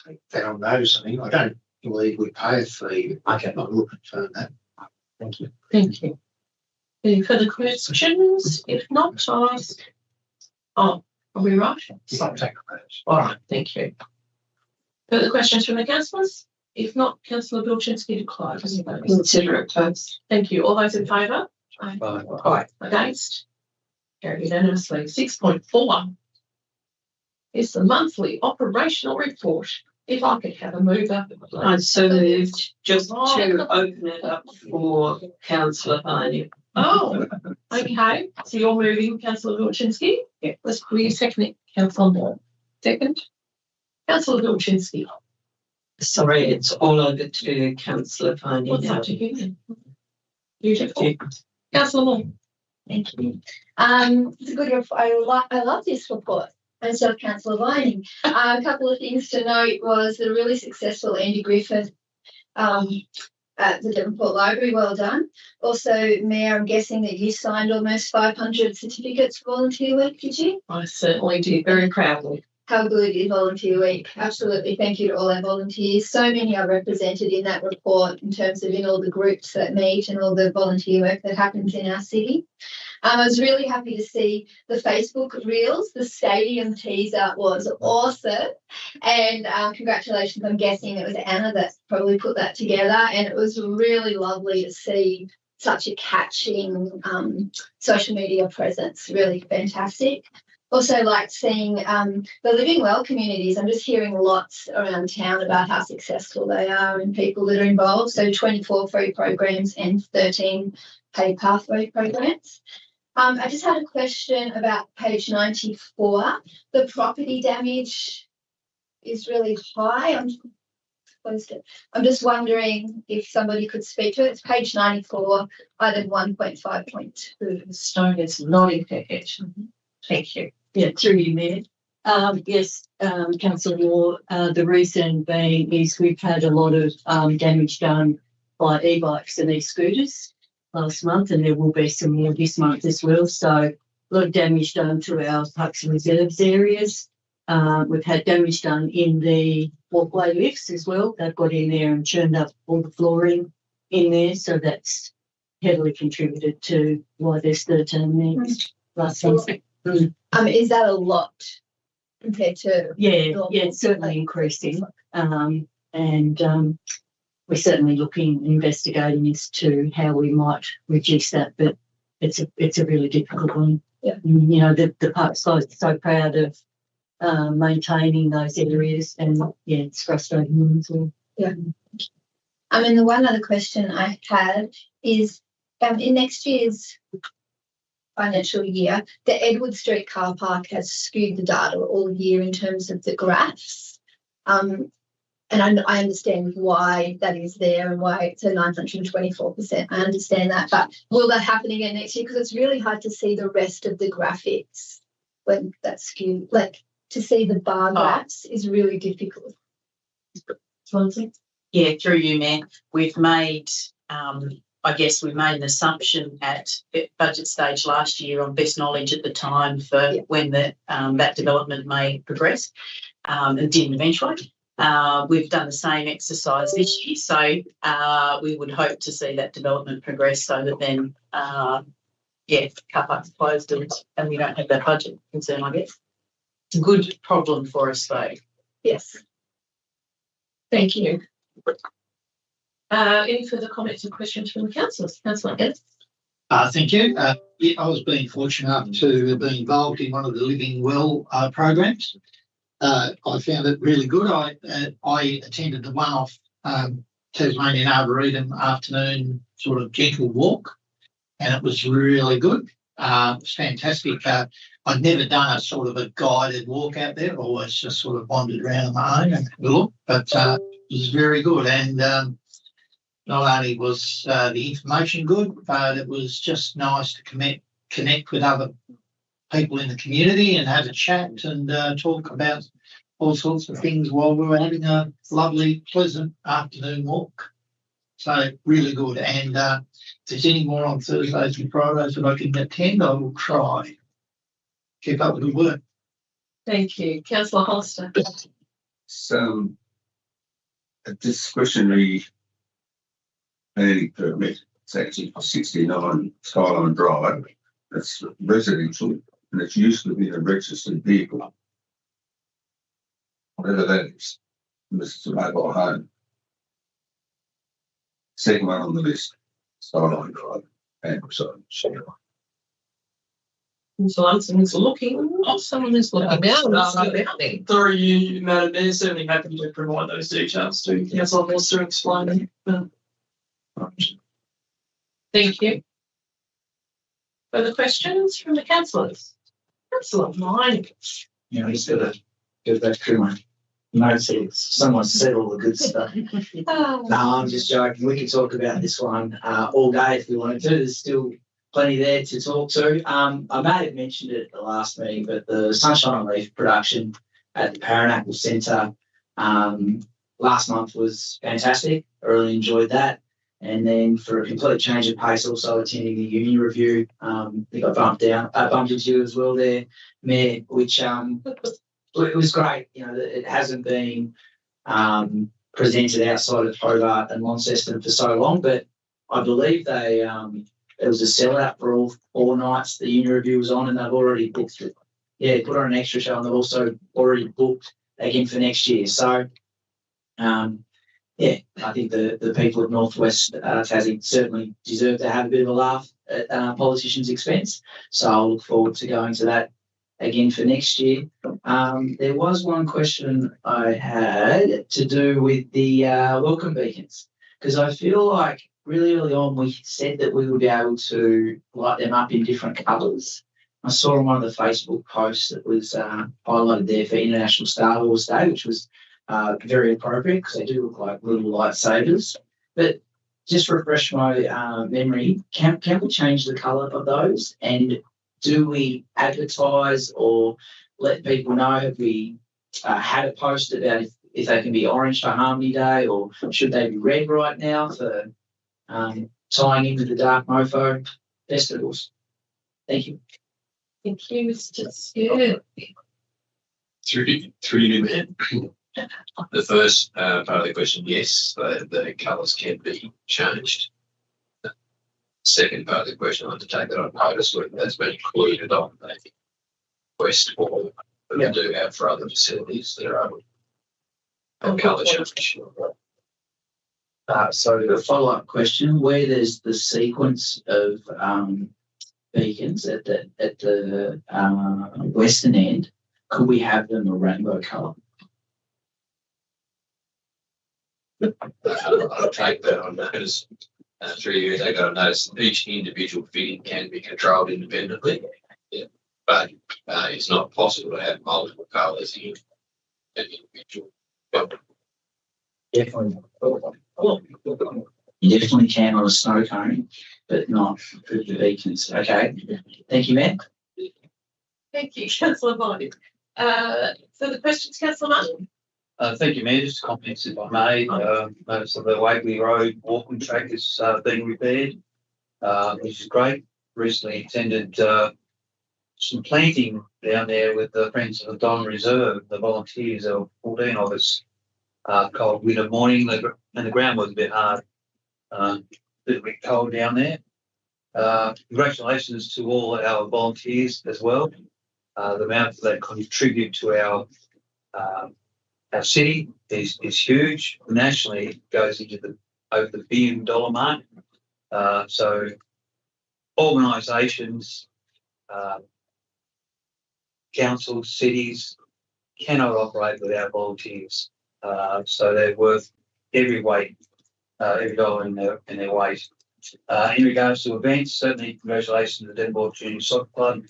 Take that on notice. I mean, I don't believe we pay a fee. Okay. I will confirm that. Thank you. Thank you. Any further questions? If not, I'll ask. Oh, are we right? I'll take the notice. All right. Thank you. Further questions from the councillors? If not, Councillor Wilczynski to close. Consider it closed. Thank you. All those in favour? Aye. Against? Carried unanimously. 6.4 is the monthly operational report. If I could have a mover. I so moved just to open it up for Councillor Viney. Oh, Okay, so you're moving, councillor Wilczynski? Yeah. Will you second it, councillor Moore? Second. Councillor Wilczynski. Sorry, it's all over to councillor Finding. What's up to you then? Beautiful. Councillor Moore. Thank you. It's a good report. I love this report. And so councillor Vining. A couple of things to note was the really successful Andy Griffith at the Devonport Library. Well done. Also, Mayor, I'm guessing that you signed almost 500 certificates for volunteer work, did you? I certainly did, very proudly. How good is Volunteer Week? Absolutely. Thank you to all our volunteers. So many are represented in that report in terms of in all the groups that meet and all the volunteer work that happens in our city. I was really happy to see the Facebook reels. The stadium teaser was awesome. And congratulations, I'm guessing it was Anna that probably put that together. And it was really lovely to see such a catching social media presence. Really fantastic. Also like seeing the Living Well communities. I'm just hearing lots around town about how successful they are and people that are involved. So 24 free programs and 13 paid pathway programs. I just had a question about page 94. The property damage is really high. I'm just wondering if somebody could speak to it. It's page 94, item 1.5.2. The stone is not infected. Thank you. Yeah, through you, Mayor. Yes, Councillor Moore, the reason being is we've had a lot of damage done by e-bikes and e-scooters last month, and there will be some more this month as well. So a lot of damage done to our parks and reserves areas. We've had damage done in the walkway lifts as well. They've got in there and churned up all the flooring in there, so that's heavily contributed to why there's 13 there last month. Is that a lot compared to? Yeah, it's certainly increasing. And we're certainly investigating as to how we might reduce that, but it's a really difficult one. Yeah. You know, the parks guys are so proud of maintaining those areas, and yeah, it's frustrating as well. Yeah. The one other question I had is in next year's financial year, the Edward Street car park has skewed the data all year in terms of the graphs. And I understand why that is there and why it's a 924%. I understand that, but will that happen again next year? Because it's really hard to see the rest of the graphics when that's skewed. Like to see the bar graphs is really difficult. Yeah, through you, Mayor. We've made we made an assumption at budget stage last year on best knowledge at the time for when that development may progress, and didn't eventuate. We've done the same exercise this year, so we would hope to see that development progress so that then, car parks closed and we don't have that budget concern, I guess. It's a good problem for us, though. Yes. Thank you. Any further comments or questions from the councillors? Councillor Ennis. Thank you. I was being fortunate enough to be involved in one of the Living Well programs. I found it really good. I attended the one-off Tasmanian Arboretum afternoon sort of gentle walk, and it was really good. It was fantastic. I'd never done a sort of a guided walk out there. I always just sort of wandered around on my own and had a look, but it was very good. And not only was the information good, but it was just nice to connect with other people in the community and have a chat and talk about all sorts of things while we were having a lovely, pleasant afternoon walk. So really good. And if there's any more on Thursdays and Fridays that I can attend, I will try. Keep up the good work. Thank you. Councillor Hollister. So, a discretionary planning permit, it's actually for 69 Skyline Drive. It's residential and it's used to be a registered vehicle. Whatever that is, this is a mobile home. Second one on the list, Skyline Drive and residential. Someone's looking. Oh, someone is looking now. Through you, Madam Mayor, certainly happy to provide those details to Councillor Hollister to explain them. Thank you. Further questions from the councillors? Councillor Mine. You know, he's got to go back through my notes here. Someone said all the good stuff. No, I'm just joking. We could talk about this one all day if we wanted to. There's still plenty there to talk to. I may have mentioned it at the last meeting, but the Sunshine and Leaf production at the Paranacle Centre last month was fantastic. I really enjoyed that. And then for a complete change of pace, also attending the uni review. I think I bumped into you as well there, Mayor, which it was great. You know, it hasn't been presented outside of Hobart and Launceston for so long, but I believe it was a sellout for all 4 nights the uni review was on, and they've already booked it. Yeah, put on an extra show, and they've also already booked again for next year. So, yeah, I think the people of Northwest Tassie certainly deserve to have a bit of a laugh at politicians' expense. So I'll look forward to going to that again for next year. There was one question I had to do with the welcome beacons, because I feel like really early on we said that we would be able to light them up in different colours. I saw on one of the Facebook posts that was highlighted there for International Star Wars Day, which was very appropriate because they do look like little lightsabers. But just refresh my memory, can we change the colour of those? And do we advertise or let people know? Have we had a post about if they can be orange for Harmony Day, or should they be red right now for tying in with the Dark Mofo festivals? Thank you. Thank you, Mr. Stewart. Through you, man. The first part of the question, yes, the colours can be changed. The second part of the question, I want to take that on notice, whether that's been included on the request or we do have for other facilities that are able to colour change. So the follow-up question, where there's the sequence of beacons at the western end, could we have them a rainbow colour? I'll take that on notice. Through you, they got to notice each individual fitting can be controlled independently, but it's not possible to have multiple colours in an individual. Definitely. You definitely can on a snow cone, but not for the beacons. Okay. Thank you, Matt. Thank you, Councillor Martin. Further questions, Councillor Martin? Thank you, Mayor. Just comments if I may. Notice that the Wagley Road walking track is being repaired, which is great. Recently attended some planting down there with the Friends of the Don Reserve, the volunteers, of 14 of us. Cold winter morning, and the ground was a bit hard, a bit cold down there. Congratulations to all our volunteers as well. The amount that contribute to our city is huge. Nationally, it goes into over the $1 billion mark. So organisations, councils, cities cannot operate without volunteers. So they're worth every dollar in their weight. In regards to events, certainly congratulations to the Devonport Junior Soccer Club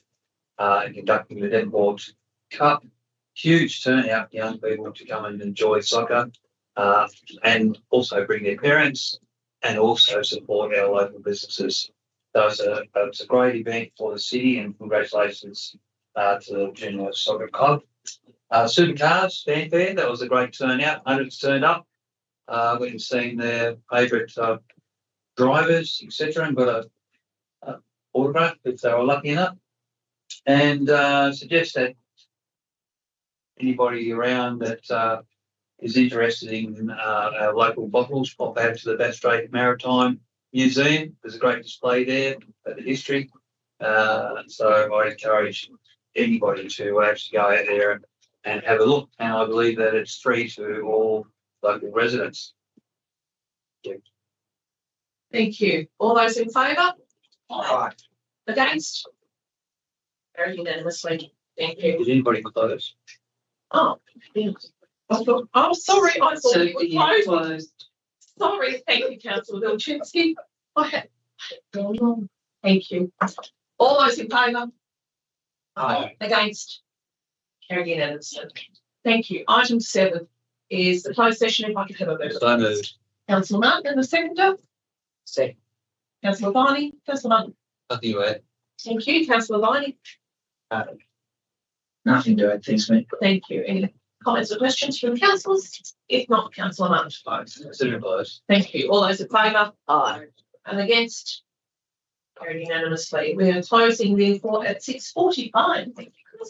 in conducting the Devonport Cup. Huge turnout for young people to come and enjoy soccer and also bring their parents and also support our local businesses. So it's a great event for the city, and congratulations to the Junior Soccer Club. Supercars fanfare, that was a great turnout. Hundreds turned up. We can see their favourite drivers, etc., and got a autograph if they were lucky enough. And suggest that anybody around that is interested in our local bottles, pop out to the Bass Strait Maritime Museum. There's a great display there of the history. So I encourage anybody to actually go out there and have a look. And I believe that it's free to all local residents. Thank you. All those in favour? Aye. Against? Very unanimously. Thank you. Did anybody close? Oh, yes. Oh, sorry. I thought you were closed. Sorry. Thank you, Councillor Vilchinsky. Thank you. All those in favour? Aye. Against? Carried unanimously. Thank you. Item 7 is the closed session. If I could have a vote. So moved. Councillor Martin and the seconder. Second. Councillor Viney. Councillor Martin. Nothing to add. Thank you. Councillor Viney. Nothing to add, thanks, mate. Thank you. Any comments or questions from the councillors? If not, Councillor Martin. Consider vote. Thank you. All those in favour? Aye. And against? Carried unanimously. We are closing therefore at 6:45. Thank you.